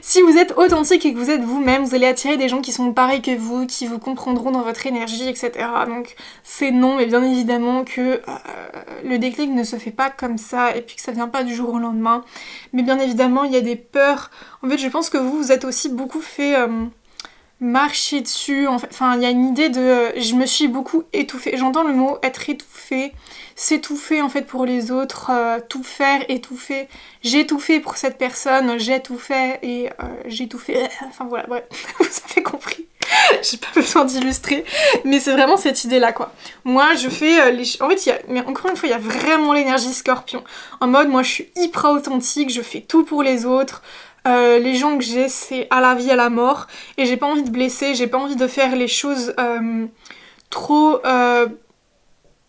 Si vous êtes authentique et que vous êtes vous-même, vous allez attirer des gens qui sont pareils que vous, qui vous comprendront dans votre énergie, etc. Donc c'est non, mais bien évidemment que le déclic ne se fait pas comme ça et puis que ça vient pas du jour au lendemain. Mais bien évidemment, il y a des peurs. En fait, je pense que vous êtes aussi beaucoup fait marcher dessus. Enfin, il y a une idée de... je me suis beaucoup étouffée. J'entends le mot être étouffée. S'étouffer en fait pour les autres, tout faire, étouffer. J'ai tout fait pour cette personne, j'ai tout fait et j'ai tout fait. Enfin voilà, bref, vous avez compris. J'ai pas besoin d'illustrer, mais c'est vraiment cette idée-là quoi. Moi je fais les... En fait, mais encore une fois, il y a vraiment l'énergie scorpion. En mode, moi je suis hyper authentique, je fais tout pour les autres. Les gens que j'ai, c'est à la vie, à la mort. Et j'ai pas envie de blesser, j'ai pas envie de faire les choses trop...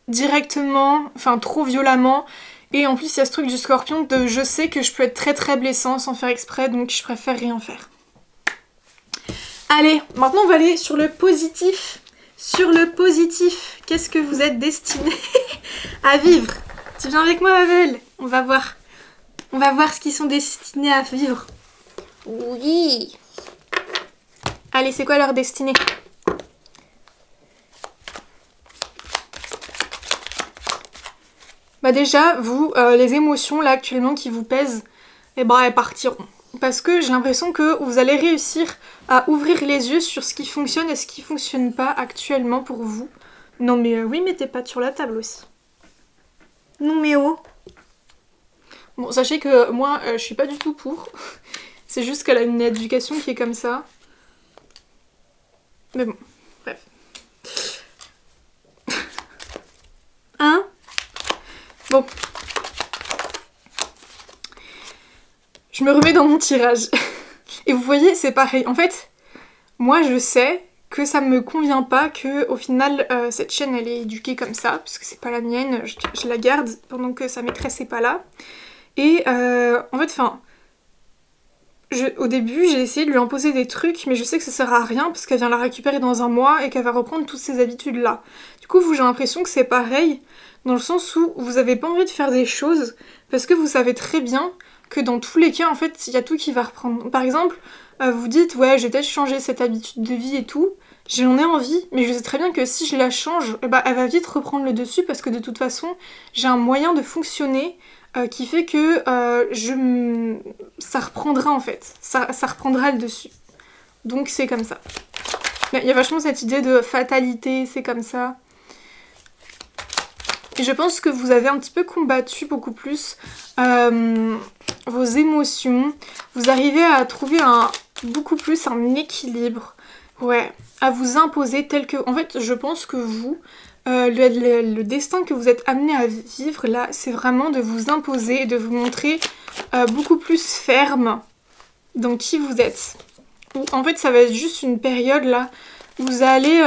directement, enfin trop violemment, et en plus il y a ce truc du scorpion de je sais que je peux être très très blessant sans faire exprès, donc je préfère rien faire. Allez, maintenant on va aller sur le positif. Sur le positif, qu'est-ce que vous êtes destiné à vivre? Tu viens avec moi Abel? On va voir ce qu'ils sont destinés à vivre. Oui. Allez, c'est quoi leur destinée? Bah déjà, vous, les émotions là actuellement qui vous pèsent, eh ben elles partiront. Parce que j'ai l'impression que vous allez réussir à ouvrir les yeux sur ce qui fonctionne et ce qui fonctionne pas actuellement pour vous. Non mais oui, mettez pas sur la table aussi. Non mais oh. Bon, sachez que moi, je suis pas du tout pour. C'est juste qu'elle a une éducation qui est comme ça. Mais bon, bref. Hein? Bon. Je me remets dans mon tirage. Et vous voyez, c'est pareil. En fait, moi je sais que ça me convient pas, que au final cette chaîne elle est éduquée comme ça, parce que c'est pas la mienne, je la garde pendant que sa maîtresse est pas là. Et en fait, au début j'ai essayé de lui imposer des trucs, mais je sais que ça sert à rien parce qu'elle vient la récupérer dans un mois et qu'elle va reprendre toutes ces habitudes là. Du coup, j'ai l'impression que c'est pareil, dans le sens où vous avez pas envie de faire des choses parce que vous savez très bien que dans tous les cas, en fait, il y a tout qui va reprendre. Par exemple, vous dites, ouais, j'ai peut-être changé cette habitude de vie et tout, j'en ai envie, mais je sais très bien que si je la change, elle va vite reprendre le dessus parce que de toute façon, j'ai un moyen de fonctionner qui fait que ça reprendra en fait, ça reprendra le dessus. Donc c'est comme ça. Il y a vachement cette idée de fatalité, c'est comme ça. Et je pense que vous avez un petit peu combattu beaucoup plus vos émotions. Vous arrivez à trouver beaucoup plus un équilibre. Ouais, à vous imposer tel que... En fait, je pense que vous, le destin que vous êtes amené à vivre là, c'est vraiment de vous imposer et de vous montrer beaucoup plus ferme dans qui vous êtes. En fait, ça va être juste une période là où vous allez...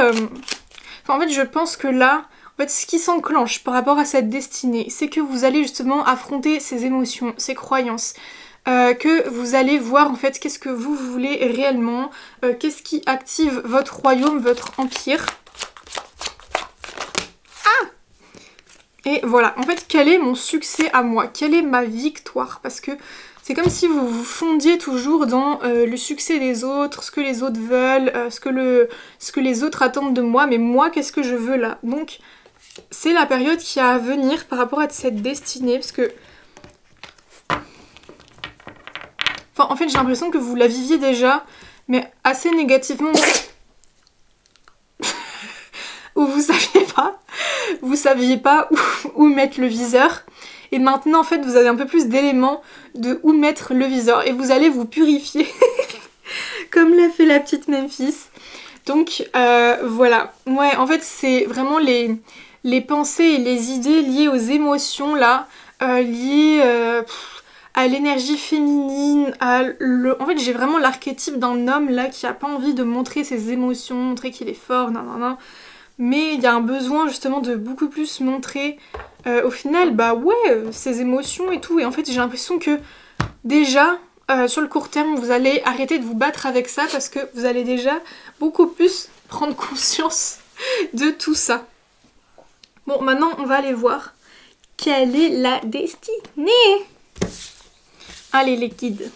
en fait, je pense que là... En fait, ce qui s'enclenche par rapport à cette destinée, c'est que vous allez justement affronter ces émotions, ces croyances, que vous allez voir en fait qu'est-ce que vous voulez réellement, qu'est-ce qui active votre royaume, votre empire. Ah! Et voilà, en fait, quel est mon succès à moi? Quelle est ma victoire? Parce que c'est comme si vous vous fondiez toujours dans le succès des autres, ce que les autres veulent, ce que les autres attendent de moi, mais moi, qu'est-ce que je veux là? Donc... c'est la période qui a à venir par rapport à cette destinée, parce que... Enfin, en fait, j'ai l'impression que vous la viviez déjà, mais assez négativement. Où vous saviez pas où mettre le viseur. Et maintenant, en fait, vous avez un peu plus d'éléments de où mettre le viseur. Et vous allez vous purifier, comme l'a fait la petite Memphis. Donc, voilà. Ouais, en fait, c'est vraiment les les pensées et les idées liées aux émotions là, liées à l'énergie féminine, en fait j'ai vraiment l'archétype d'un homme là qui a pas envie de montrer ses émotions, montrer qu'il est fort, nan. Mais il y a un besoin justement de beaucoup plus montrer au final, bah ouais, ses émotions et tout. Et en fait j'ai l'impression que déjà, sur le court terme, vous allez arrêter de vous battre avec ça parce que vous allez déjà beaucoup plus prendre conscience de tout ça. Bon, maintenant on va aller voir quelle est la destinée. Allez les guides,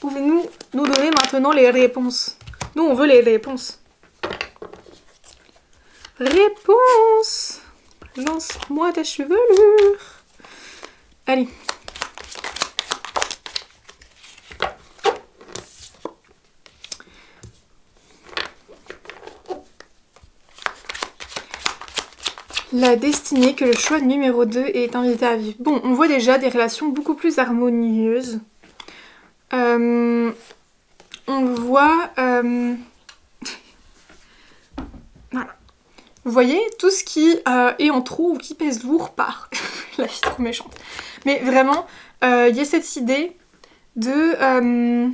pouvez-vous nous donner maintenant les réponses? Nous on veut les réponses. Réponse! Lance-moi ta chevelure. Allez. La destinée que le choix numéro 2 est invité à vivre. Bon, on voit déjà des relations beaucoup plus harmonieuses. On voit... Voilà. Vous voyez, tout ce qui est en trop ou qui pèse lourd part. La fille trop méchante. Mais vraiment, il y a cette idée de...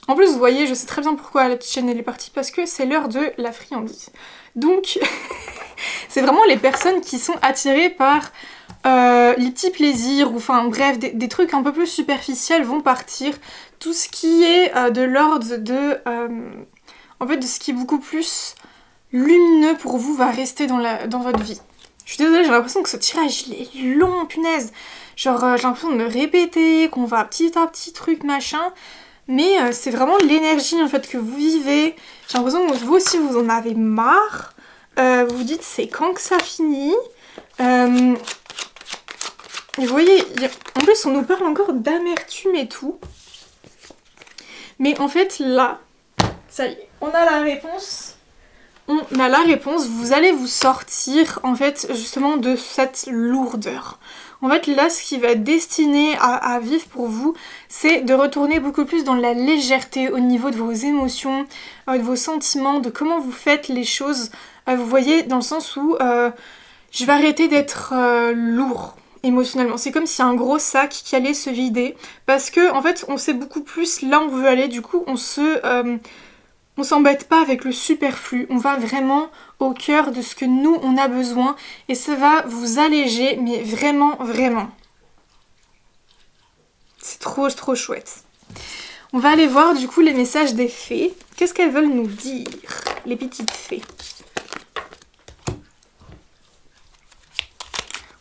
En plus, vous voyez, je sais très bien pourquoi la petite chaîne elle est partie, parce que c'est l'heure de la friandise. Donc, c'est vraiment les personnes qui sont attirées par les petits plaisirs, ou enfin bref, des trucs un peu plus superficiels vont partir. Tout ce qui est de l'ordre de... en fait, de ce qui est beaucoup plus lumineux pour vous va rester dans votre vie. Je suis désolée, j'ai l'impression que ce tirage il est long, punaise. Genre, j'ai l'impression de me répéter, qu'on va petit à petit truc, machin. Mais c'est vraiment l'énergie en fait que vous vivez. J'ai l'impression que vous aussi vous en avez marre. Vous vous dites c'est quand que ça finit. Et vous voyez, en plus on nous parle encore d'amertume et tout. Mais en fait là, ça y est, on a la réponse. On a la réponse, vous allez vous sortir en fait justement de cette lourdeur. En fait là ce qui va être destiné à vivre pour vous, c'est de retourner beaucoup plus dans la légèreté au niveau de vos émotions, de vos sentiments, de comment vous faites les choses. Vous voyez, dans le sens où je vais arrêter d'être lourd émotionnellement. C'est comme s'il y a un gros sac qui allait se vider parce que en fait on sait beaucoup plus là où on veut aller, du coup on s'embête pas avec le superflu, on va vraiment au cœur de ce que nous on a besoin et ça va vous alléger, mais vraiment, vraiment. C'est trop chouette. On va aller voir du coup les messages des fées. Qu'est-ce qu'elles veulent nous dire, les petites fées?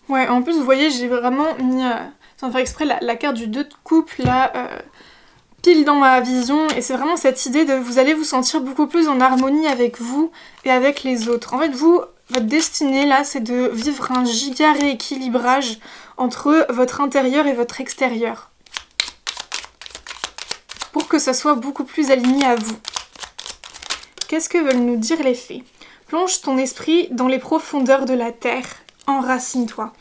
Ouais, en plus vous voyez j'ai vraiment mis, sans faire exprès, la carte du 2 de coupe là... pile dans ma vision, et c'est vraiment cette idée de vous allez vous sentir beaucoup plus en harmonie avec vous et avec les autres. En fait vous, votre destinée là c'est de vivre un giga rééquilibrage entre votre intérieur et votre extérieur pour que ça soit beaucoup plus aligné à vous. Qu'est-ce que veulent nous dire les fées? Plonge ton esprit dans les profondeurs de la terre, enracine-toi.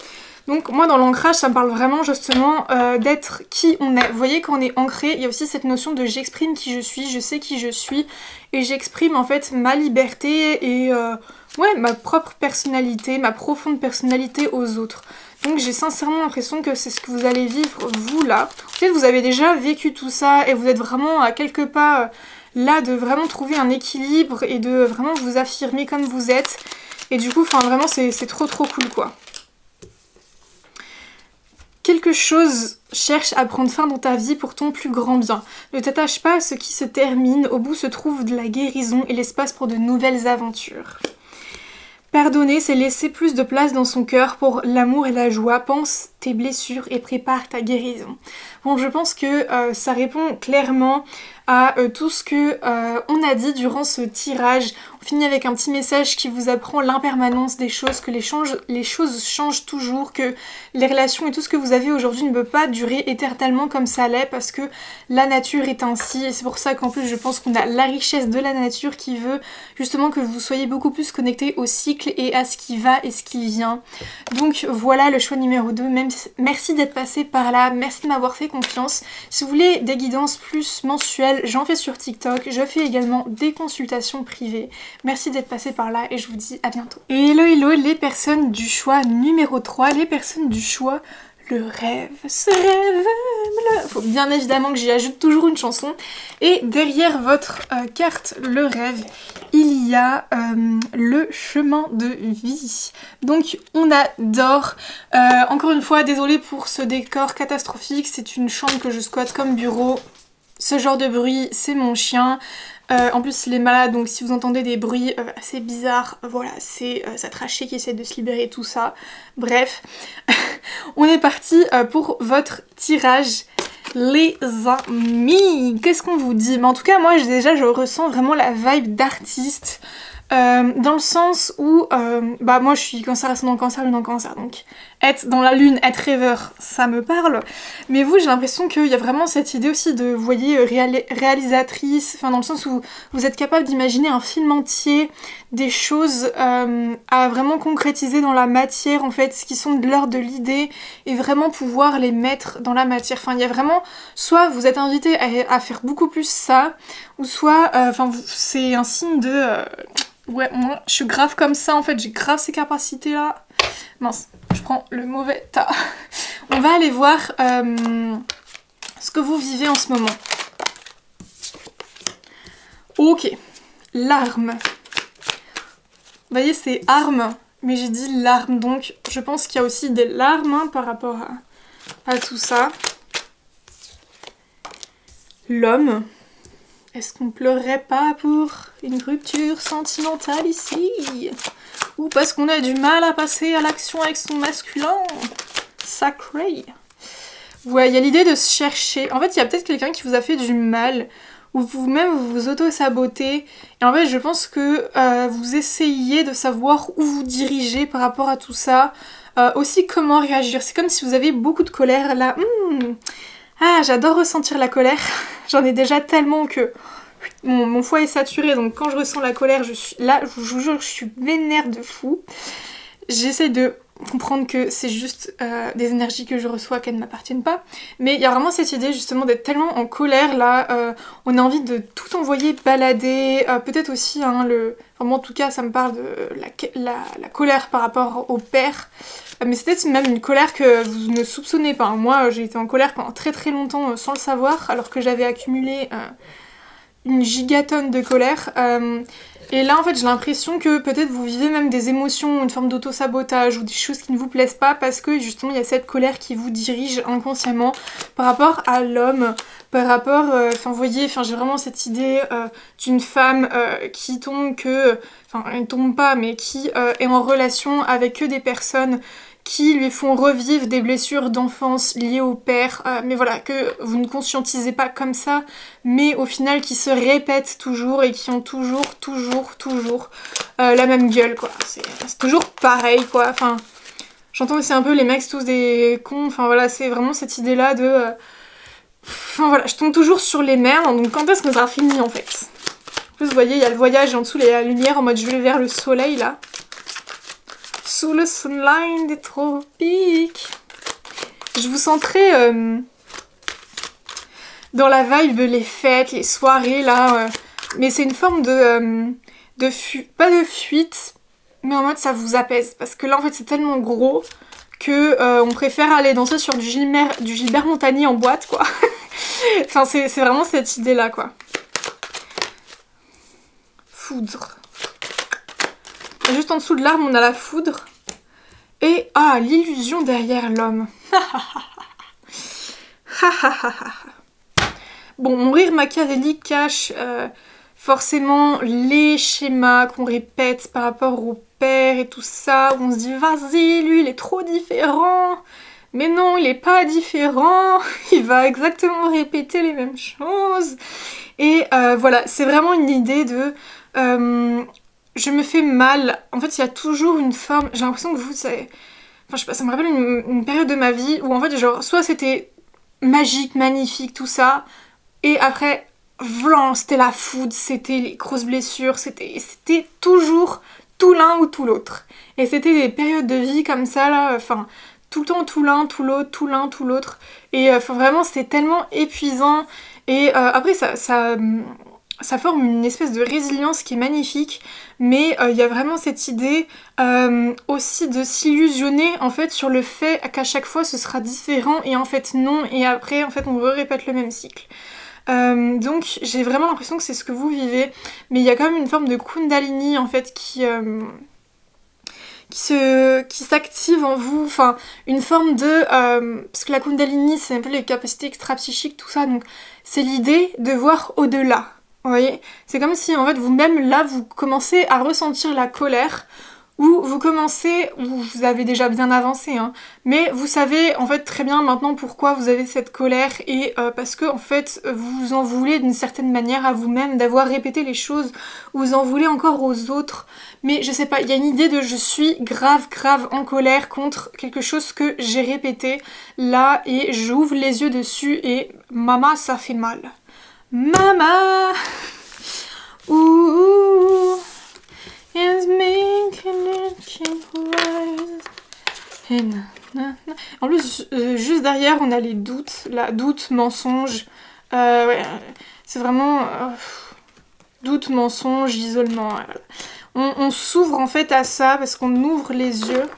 Donc moi dans l'ancrage ça me parle vraiment justement d'être qui on est. Vous voyez quand on est ancré, il y a aussi cette notion de j'exprime qui je suis, je sais qui je suis et j'exprime en fait ma liberté et ouais, ma propre personnalité, ma profonde personnalité aux autres. Donc j'ai sincèrement l'impression que c'est ce que vous allez vivre vous là. Peut-être vous avez déjà vécu tout ça et vous êtes vraiment à quelques pas là de vraiment trouver un équilibre et de vraiment vous affirmer comme vous êtes. Et du coup enfin vraiment c'est trop cool quoi. Quelque chose cherche à prendre fin dans ta vie pour ton plus grand bien. Ne t'attache pas à ce qui se termine, au bout se trouve de la guérison et l'espace pour de nouvelles aventures. Pardonner, c'est laisser plus de place dans son cœur pour l'amour et la joie. Pense tes blessures et prépare ta guérison. Bon, je pense que ça répond clairement à tout ce que on a dit durant ce tirage. On finit avec un petit message qui vous apprend l'impermanence des choses, que les choses changent toujours, que les relations et tout ce que vous avez aujourd'hui ne peut pas durer éternellement comme ça l'est parce que la nature est ainsi et c'est pour ça qu'en plus je pense qu'on a la richesse de la nature qui veut justement que vous soyez beaucoup plus connectés au cycle et à ce qui va et ce qui vient. Donc voilà le choix numéro 2, merci d'être passé par là, merci de m'avoir fait confiance. Si vous voulez des guidances plus mensuelles, étenselles, j'en fais sur TikTok, je fais également des consultations privées. Merci d'être passé par là et je vous dis à bientôt. Et hello hello les personnes du choix numéro 3, les personnes du choix le rêve, ce rêve, faut bien évidemment que j'y ajoute toujours une chanson. Et derrière votre carte le rêve, il y a le chemin de vie. Donc on adore. Encore une fois, désolée pour ce décor catastrophique, c'est une chambre que je squatte comme bureau. Ce genre de bruit, c'est mon chien. En plus il est malade, donc si vous entendez des bruits assez bizarres, voilà, c'est sa trachée qui essaie de se libérer, tout ça. Bref, on est parti pour votre tirage, les amis. Qu'est-ce qu'on vous dit? Mais en tout cas, moi déjà je ressens vraiment la vibe d'artiste. Dans le sens où, bah moi je suis cancer ascendant cancer, lune en cancer, donc être dans la lune, être rêveur, ça me parle. Mais vous, j'ai l'impression qu'il y a vraiment cette idée aussi de, vous voyez, réalisatrice, enfin dans le sens où vous êtes capable d'imaginer un film entier, des choses à vraiment concrétiser dans la matière en fait, ce qui sont de l'ordre de l'idée, et vraiment pouvoir les mettre dans la matière. Enfin il y a vraiment, soit vous êtes invité à faire beaucoup plus ça, ou soit, enfin c'est un signe de... ouais, moi je suis grave comme ça en fait, j'ai grave ces capacités là. Mince, je prends le mauvais tas. On va aller voir ce que vous vivez en ce moment. Ok, larmes. Vous voyez, c'est armes, mais j'ai dit larmes, donc je pense qu'il y a aussi des larmes hein, par rapport à tout ça. L'homme. Est-ce qu'on pleurerait pas pour une rupture sentimentale ici? Ou parce qu'on a du mal à passer à l'action avec son masculin? Sacré. Ouais, il y a l'idée de se chercher. En fait, il y a peut-être quelqu'un qui vous a fait du mal, ou vous-même vous vous auto-sabotez. Et en fait, je pense que vous essayez de savoir où vous dirigez par rapport à tout ça. Aussi, comment réagir. C'est comme si vous avez beaucoup de colère là. Ah, j'adore ressentir la colère. J'en ai déjà tellement que mon foie est saturé, donc quand je ressens la colère, je suis là, je vous jure, je suis vénère de fou. J'essaie de comprendre que c'est juste des énergies que je reçois, qu'elles ne m'appartiennent pas. Mais il y a vraiment cette idée justement d'être tellement en colère là, on a envie de tout envoyer balader, peut-être aussi, hein, enfin moi en tout cas ça me parle de la colère par rapport au père. Mais c'est peut-être même une colère que vous ne soupçonnez pas. Moi j'ai été en colère pendant très très longtemps sans le savoir, alors que j'avais accumulé une gigatonne de colère. Et là en fait j'ai l'impression que peut-être vous vivez même des émotions, une forme d'auto-sabotage ou des choses qui ne vous plaisent pas parce que justement il y a cette colère qui vous dirige inconsciemment par rapport à l'homme, par rapport, enfin vous voyez, j'ai vraiment cette idée d'une femme qui tombe enfin elle ne tombe pas mais qui est en relation avec que des personnes qui lui font revivre des blessures d'enfance liées au père, mais voilà, que vous ne conscientisez pas comme ça, mais au final qui se répètent toujours et qui ont toujours la même gueule, quoi. C'est toujours pareil, quoi. Enfin, j'entends aussi un peu les mecs tous des cons, enfin voilà, c'est vraiment cette idée-là de... Enfin voilà, je tombe toujours sur les merdes, donc quand est-ce que ça sera fini, en fait? En plus, vous voyez, il y a le voyage et en dessous, il y a la lumière en mode je vais vers le soleil, là. Sous le sunline des tropiques. Je vous sens très dans la vibe, les fêtes, les soirées là. Mais c'est une forme pas de fuite, mais en mode ça vous apaise. Parce que là en fait c'est tellement gros que on préfère aller danser sur du Gilbert Montagny en boîte quoi. Enfin c'est vraiment cette idée là quoi. Foudre. Juste en dessous de l'arbre, on a la foudre. Et, l'illusion derrière l'homme. Bon, mon rire machiavélique cache forcément les schémas qu'on répète par rapport au père et tout ça, où on se dit, vas-y, lui, il est trop différent. Mais non, il est pas différent. Il va exactement répéter les mêmes choses. Et voilà, c'est vraiment une idée de... je me fais mal. En fait, il y a toujours une forme... J'ai l'impression que vous, c'est... Enfin, je sais pas, ça me rappelle une période de ma vie où en fait, genre, soit c'était magique, magnifique, tout ça, et après, vlan, c'était la foudre, c'était les grosses blessures, c'était toujours tout l'un ou tout l'autre. Et c'était des périodes de vie comme ça, là, enfin... Tout le temps, tout l'un, tout l'autre, tout l'un, tout l'autre. Et vraiment, c'était tellement épuisant. Et après ça forme une espèce de résilience qui est magnifique, mais il y a vraiment cette idée aussi de s'illusionner en fait sur le fait qu'à chaque fois ce sera différent et en fait non, et après en fait on répète le même cycle. Donc j'ai vraiment l'impression que c'est ce que vous vivez, mais il y a quand même une forme de Kundalini en fait qui s'active en vous, enfin une forme de... parce que la Kundalini c'est un peu les capacités extra-psychiques, tout ça, donc c'est l'idée de voir au-delà, vous voyez. C'est comme si en fait vous-même là vous commencez à ressentir la colère, ou vous commencez, ou vous avez déjà bien avancé, hein, mais vous savez en fait très bien maintenant pourquoi vous avez cette colère, et parce que en fait vous en voulez d'une certaine manière à vous-même d'avoir répété les choses, ou vous en voulez encore aux autres, mais je sais pas, il y a une idée de je suis grave en colère contre quelque chose que j'ai répété là, et j'ouvre les yeux dessus et maman ça fait mal. Maman ouh is making it rise. En plus, juste derrière, on a les doutes, la doute, mensonge. Ouais, c'est vraiment doute, mensonge, isolement. On s'ouvre en fait à ça parce qu'on ouvre les yeux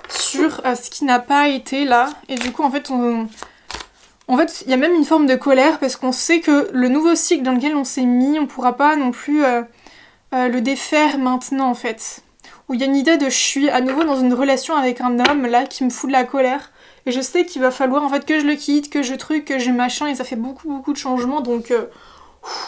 sur ce qui n'a pas été là. Et du coup, en fait, il y a même une forme de colère parce qu'on sait que le nouveau cycle dans lequel on s'est mis, on pourra pas non plus le défaire maintenant en fait. Où il y a une idée de je suis à nouveau dans une relation avec un homme là qui me fout de la colère. Et je sais qu'il va falloir en fait que je le quitte, que je machin, et ça fait beaucoup de changements, donc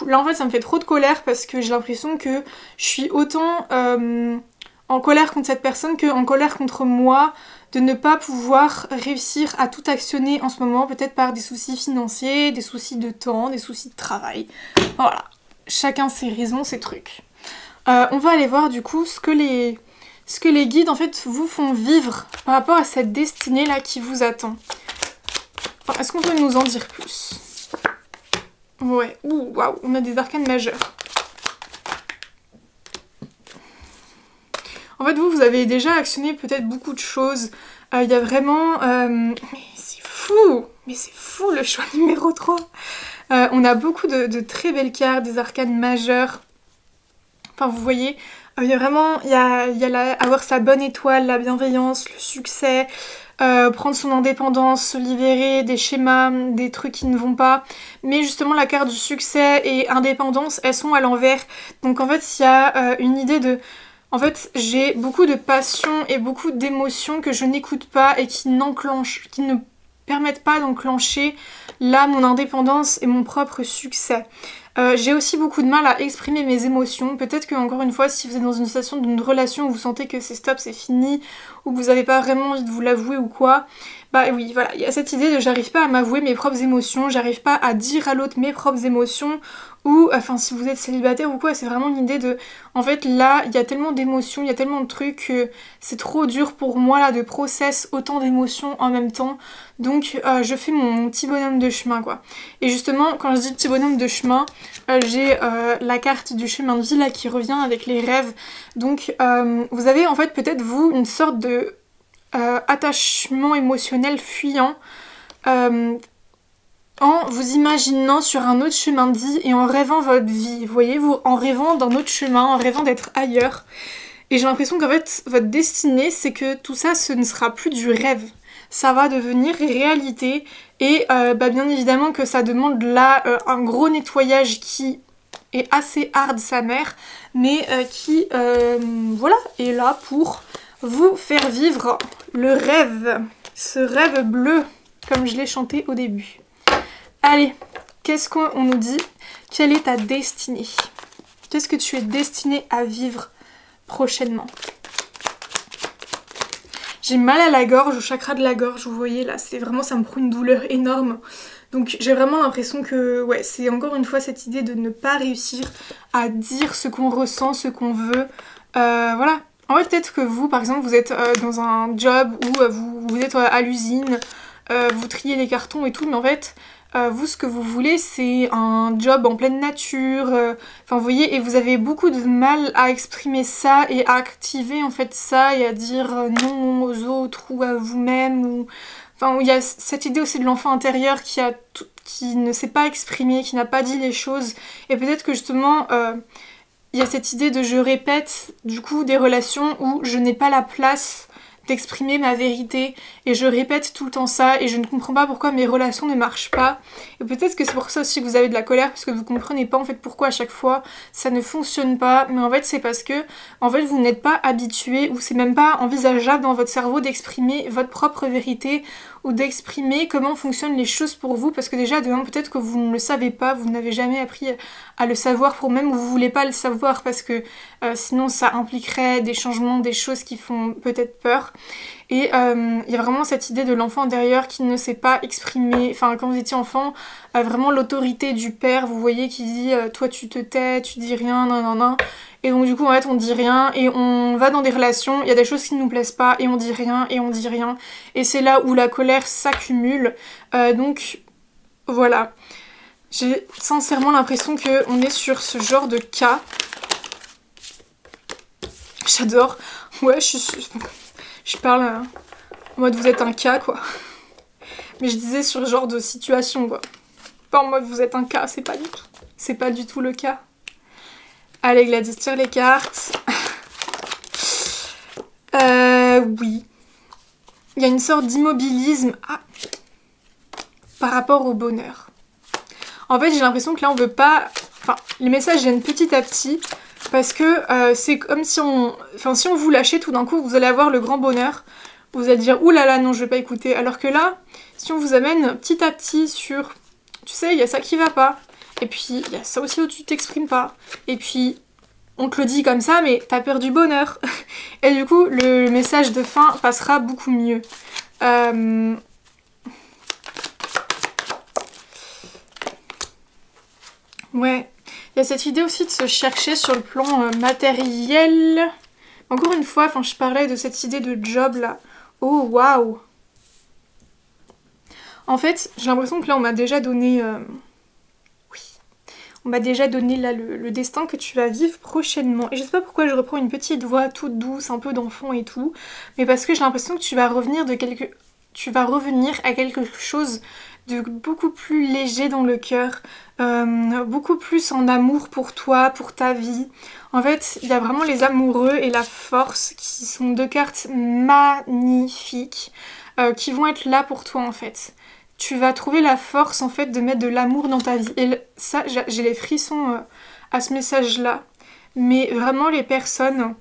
là en fait ça me fait trop de colère parce que j'ai l'impression que je suis autant en colère contre cette personne qu'en colère contre moi de ne pas pouvoir réussir à tout actionner en ce moment, peut-être par des soucis financiers, des soucis de temps, des soucis de travail. Voilà, chacun ses raisons, ses trucs. On va aller voir du coup ce que les guides en fait vous font vivre par rapport à cette destinée là qui vous attend. Alors, est-ce qu'on peut nous en dire plus? Ouais, ouh, waouh, on a des arcanes majeurs. En fait, vous avez déjà actionné peut-être beaucoup de choses. Il y a vraiment... Mais c'est fou! Mais c'est fou le choix numéro 3. On a beaucoup de très belles cartes, des arcanes majeures. Enfin, vous voyez, il y a vraiment... avoir sa bonne étoile, la bienveillance, le succès... prendre son indépendance, se libérer des schémas, des trucs qui ne vont pas. Mais justement la carte du succès et indépendance, elles sont à l'envers. Donc en fait il y a une idée de... En fait j'ai beaucoup de passion et beaucoup d'émotions que je n'écoute pas et qui ne permettent pas d'enclencher là mon indépendance et mon propre succès. J'ai aussi beaucoup de mal à exprimer mes émotions. Peut-être que, encore une fois, si vous êtes dans une situation d'une relation où vous sentez que c'est stop, c'est fini, ou que vous n'avez pas vraiment envie de vous l'avouer ou quoi, bah oui, voilà, il y a cette idée de j'arrive pas à m'avouer mes propres émotions, j'arrive pas à dire à l'autre mes propres émotions, ou, enfin, si vous êtes célibataire ou quoi, c'est vraiment une idée de... En fait, là, il y a tellement d'émotions, il y a tellement de trucs que c'est trop dur pour moi, là, de process autant d'émotions en même temps. Donc, je fais mon petit bonhomme de chemin, quoi. Et justement, quand je dis petit bonhomme de chemin, j'ai la carte du chemin de vie, là, qui revient avec les rêves. Donc, vous avez, en fait, peut-être, vous, une sorte de attachement émotionnel fuyant, en vous imaginant sur un autre chemin de vie et en rêvant votre vie, vous voyez, en rêvant d'un autre chemin, en rêvant d'être ailleurs. Et j'ai l'impression qu'en fait, votre destinée, c'est que tout ça, ce ne sera plus du rêve. Ça va devenir réalité et bien évidemment que ça demande là un gros nettoyage qui est assez hard sa mère, mais qui, voilà, est là pour vous faire vivre le rêve, ce rêve bleu, comme je l'ai chanté au début. Allez, qu'est-ce qu'on nous dit? Quelle est ta destinée? Qu'est-ce que tu es destiné à vivre prochainement? J'ai mal à la gorge, au chakra de la gorge, vous voyez là, c'est vraiment, ça me prend une douleur énorme. Donc j'ai vraiment l'impression que, ouais, c'est encore une fois cette idée de ne pas réussir à dire ce qu'on ressent, ce qu'on veut. Voilà. En fait, peut-être que vous, par exemple, vous êtes dans un job où vous êtes à l'usine, vous triez les cartons et tout, mais en fait... vous, ce que vous voulez, c'est un job en pleine nature, enfin vous voyez, et vous avez beaucoup de mal à exprimer ça et à activer en fait ça et à dire non aux autres ou à vous-même, ou... Enfin, il y a cette idée aussi de l'enfant intérieur qui ne s'est pas exprimé, qui n'a pas dit les choses. Et peut-être que justement, il y a cette idée de je répète du coup des relations où je n'ai pas la place d'exprimer ma vérité et je répète tout le temps ça et je ne comprends pas pourquoi mes relations ne marchent pas. Et peut-être que c'est pour ça aussi que vous avez de la colère, parce que vous comprenez pas en fait pourquoi à chaque fois ça ne fonctionne pas, mais en fait c'est parce que en fait vous n'êtes pas habitué ou c'est même pas envisageable dans votre cerveau d'exprimer votre propre vérité ou d'exprimer comment fonctionnent les choses pour vous, parce que déjà de un, peut-être que vous ne le savez pas, vous n'avez jamais appris à le savoir pour même, ou vous voulez pas le savoir parce que sinon ça impliquerait des changements, des choses qui font peut-être peur. Et il y a vraiment cette idée de l'enfant intérieur qui ne sait pas exprimer, enfin quand vous étiez enfant, vraiment l'autorité du père, vous voyez, qui dit toi tu te tais, tu dis rien, nan nan nan. Et donc du coup en fait on dit rien et on va dans des relations, il y a des choses qui ne nous plaisent pas et on dit rien et on dit rien. Et c'est là où la colère s'accumule. Donc voilà. J'ai sincèrement l'impression qu'on est sur ce genre de cas. J'adore. Ouais, je parle en mode vous êtes un cas quoi. Mais je disais sur ce genre de situation quoi. Pas en mode vous êtes un cas, c'est pas du tout le cas. Allez Gladys, tire les cartes. Oui. Il y a une sorte d'immobilisme par rapport au bonheur. En fait j'ai l'impression que là on veut pas... Enfin, les messages viennent petit à petit parce que c'est comme si on... Enfin, si on vous lâchait tout d'un coup, vous allez avoir le grand bonheur. Vous allez dire, ouh là là, non, je vais pas écouter. Alors que là, si on vous amène petit à petit sur... Tu sais, il y a ça qui va pas. Et puis, il y a ça aussi où tu t'exprimes pas. Et puis, on te le dit comme ça, mais t'as peur du bonheur. Et du coup, le message de fin passera beaucoup mieux. Ouais. Il y a cette idée aussi de se chercher sur le plan matériel. Encore une fois, je parlais de cette idée de job là. Oh waouh! En fait, j'ai l'impression que là on m'a déjà donné... Oui. On m'a déjà donné là le destin que tu vas vivre prochainement. Et je sais pas pourquoi je reprends une petite voix toute douce, un peu d'enfant et tout. Mais parce que j'ai l'impression que tu vas revenir à quelque chose de beaucoup plus léger dans le cœur, beaucoup plus en amour pour toi, pour ta vie. En fait, il y a vraiment les amoureux et la force qui sont deux cartes magnifiques qui vont être là pour toi en fait. Tu vas trouver la force en fait de mettre de l'amour dans ta vie. Et ça, j'ai les frissons à ce message-là. Mais vraiment les personnes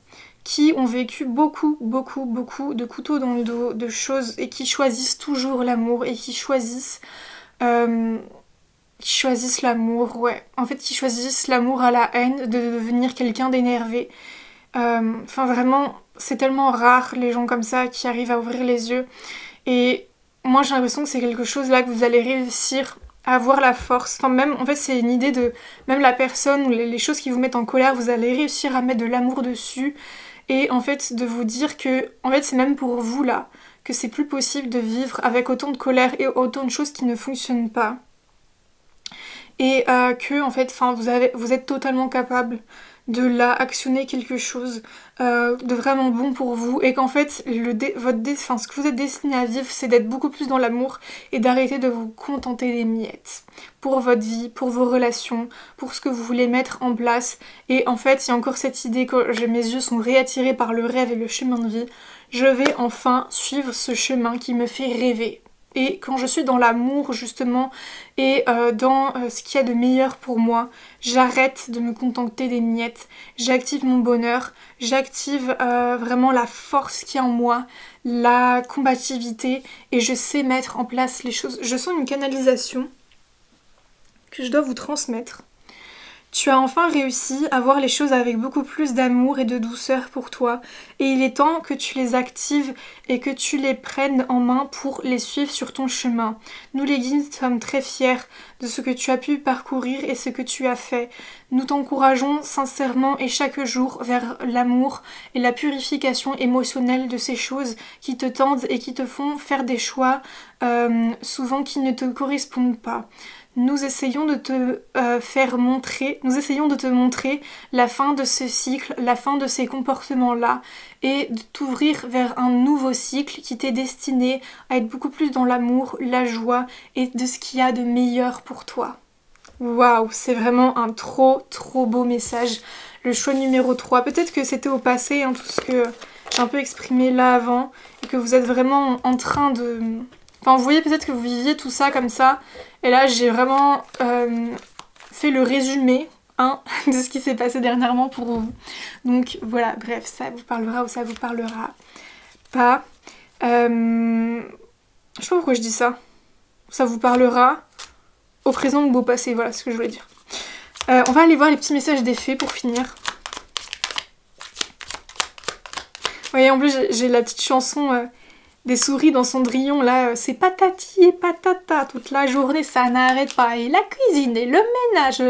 qui ont vécu beaucoup de couteaux dans le dos, de choses, et qui choisissent toujours l'amour, et qui choisissent l'amour, ouais. En fait, qui choisissent l'amour à la haine, de devenir quelqu'un d'énervé. Enfin, vraiment, c'est tellement rare, les gens comme ça, qui arrivent à ouvrir les yeux. Et moi, j'ai l'impression que c'est quelque chose là que vous allez réussir à avoir la force. Enfin, même, en fait, c'est une idée de... Même la personne ou les choses qui vous mettent en colère, vous allez réussir à mettre de l'amour dessus. Et en fait, de vous dire que, en fait, c'est même pour vous là, que c'est plus possible de vivre avec autant de colère et autant de choses qui ne fonctionnent pas. Et que, en fait, vous êtes totalement capable de là actionner quelque chose de vraiment bon pour vous, et qu'en fait, ce que vous êtes destiné à vivre, c'est d'être beaucoup plus dans l'amour et d'arrêter de vous contenter des miettes pour votre vie, pour vos relations, pour ce que vous voulez mettre en place. Et en fait, il y a encore cette idée que mes yeux sont réattirés par le rêve et le chemin de vie. Je vais enfin suivre ce chemin qui me fait rêver. Et quand je suis dans l'amour justement et dans ce qu'il y a de meilleur pour moi, j'arrête de me contenter des miettes, j'active mon bonheur, j'active vraiment la force qui est en moi, la combativité, et je sais mettre en place les choses. Je sens une canalisation que je dois vous transmettre. Tu as enfin réussi à voir les choses avec beaucoup plus d'amour et de douceur pour toi, et il est temps que tu les actives et que tu les prennes en main pour les suivre sur ton chemin. Nous les guides sommes très fiers de ce que tu as pu parcourir et ce que tu as fait. Nous t'encourageons sincèrement et chaque jour vers l'amour et la purification émotionnelle de ces choses qui te tendent et qui te font faire des choix souvent qui ne te correspondent pas. nous essayons de te nous essayons de te montrer la fin de ce cycle, la fin de ces comportements-là et de t'ouvrir vers un nouveau cycle qui t'est destiné à être beaucoup plus dans l'amour, la joie et de ce qu'il y a de meilleur pour toi. Waouh, c'est vraiment un trop beau message. Le choix numéro 3, peut-être que c'était au passé, hein, tout ce que j'ai un peu exprimé là avant, et que vous êtes vraiment en train de... Enfin, vous voyez peut-être que vous viviez tout ça comme ça, et là j'ai vraiment fait le résumé hein, de ce qui s'est passé dernièrement pour vous. Donc voilà, bref, ça vous parlera ou ça vous parlera pas. Je sais pas pourquoi je dis ça. Ça vous parlera au présent ou au passé, voilà ce que je voulais dire. On va aller voir les petits messages des fées pour finir. Vous voyez, en plus j'ai la petite chanson des souris dans Cendrillon là, c'est patati et patata toute la journée, ça n'arrête pas. Et la cuisine et le ménage,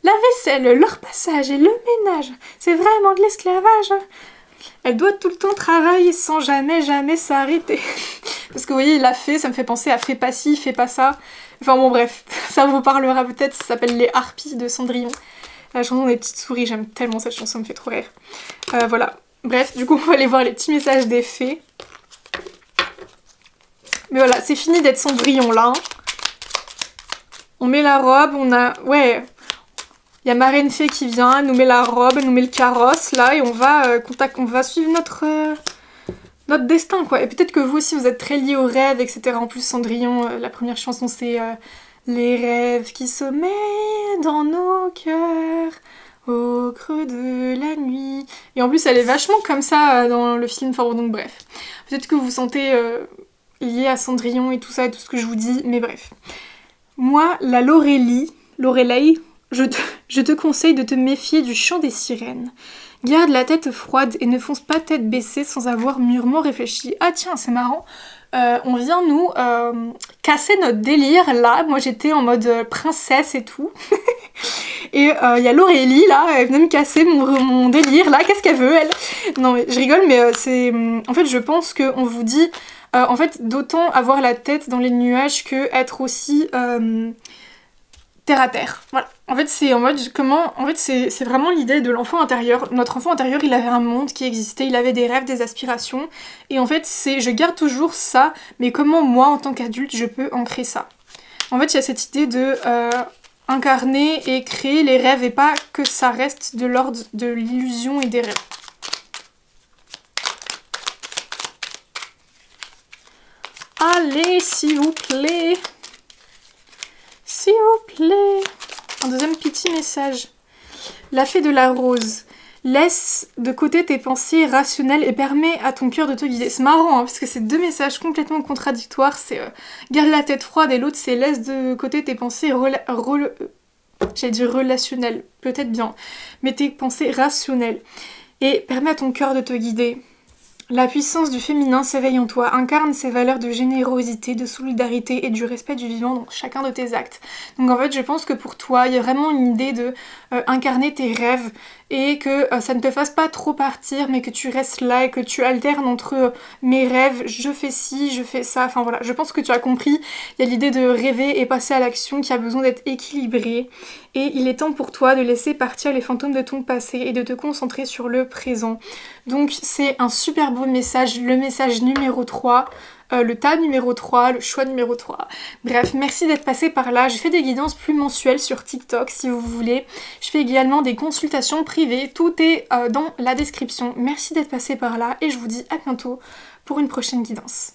la vaisselle, leur passage et le ménage, c'est vraiment de l'esclavage. Elle doit tout le temps travailler sans jamais s'arrêter. Parce que vous voyez, la fée, ça me fait penser à fais pas ci, fais pas ça. Enfin bon bref, ça vous parlera peut-être, ça s'appelle Les Harpies de Cendrillon. La chanson des petites souris, j'aime tellement cette chanson, elle me fait trop rire. Voilà, bref, du coup on va aller voir les petits messages des fées. Mais voilà, c'est fini d'être Cendrillon là. Hein. On met la robe, on a... Ouais, il y a Marraine Fée qui vient, elle nous met la robe, elle nous met le carrosse là et on va suivre notre destin quoi. Et peut-être que vous aussi vous êtes très liés aux rêves, etc. En plus Cendrillon, la première chanson c'est les rêves qui sommeillent dans nos cœurs au creux de la nuit. Et en plus elle est vachement comme ça dans le film, enfin bon, donc bref. Peut-être que vous vous sentez lié à Cendrillon et tout ça et tout ce que je vous dis, mais bref. Moi, la Lorelei, je te conseille de te méfier du chant des sirènes. Garde la tête froide et ne fonce pas tête baissée sans avoir mûrement réfléchi. Ah tiens, c'est marrant, on vient nous casser notre délire là. Moi j'étais en mode princesse et tout. Et il y a Laurélie là, elle venait me casser mon délire là. Qu'est-ce qu'elle veut elle? Non mais je rigole, mais c'est... En fait je pense qu'on vous dit en fait d'autant avoir la tête dans les nuages que être aussi... terre à terre, voilà. En fait c'est en mode comment, en fait c'est vraiment l'idée de l'enfant intérieur. Notre enfant intérieur il avait un monde qui existait, il avait des rêves, des aspirations et en fait c'est, je garde toujours ça, mais comment moi en tant qu'adulte je peux ancrer ça. En fait il y a cette idée de incarner et créer les rêves et pas que ça reste de l'ordre de l'illusion et des rêves. Allez s'il vous plaît. S'il vous plaît. Un deuxième petit message. La fée de la rose. Laisse de côté tes pensées rationnelles et permets à ton cœur de te guider. C'est marrant hein, parce que c'est deux messages complètement contradictoires. C'est garde la tête froide et l'autre c'est laisse de côté tes pensées j'allais dire relationnelles, peut-être bien, mais tes pensées rationnelles. Et permets à ton cœur de te guider. La puissance du féminin s'éveille en toi, incarne ces valeurs de générosité, de solidarité et du respect du vivant dans chacun de tes actes. Donc en fait je pense que pour toi il y a vraiment une idée de incarner tes rêves et que ça ne te fasse pas trop partir mais que tu restes là et que tu alternes entre mes rêves, je fais ci, je fais ça, enfin voilà, je pense que tu as compris, il y a l'idée de rêver et passer à l'action qui a besoin d'être équilibrée et il est temps pour toi de laisser partir les fantômes de ton passé et de te concentrer sur le présent. Donc c'est un super beau message, le message numéro 3, le tas numéro 3, le choix numéro 3. Bref, merci d'être passé par là. Je fais des guidances plus mensuelles sur TikTok si vous voulez. Je fais également des consultations privées. Tout est dans la description. Merci d'être passé par là et je vous dis à bientôt pour une prochaine guidance.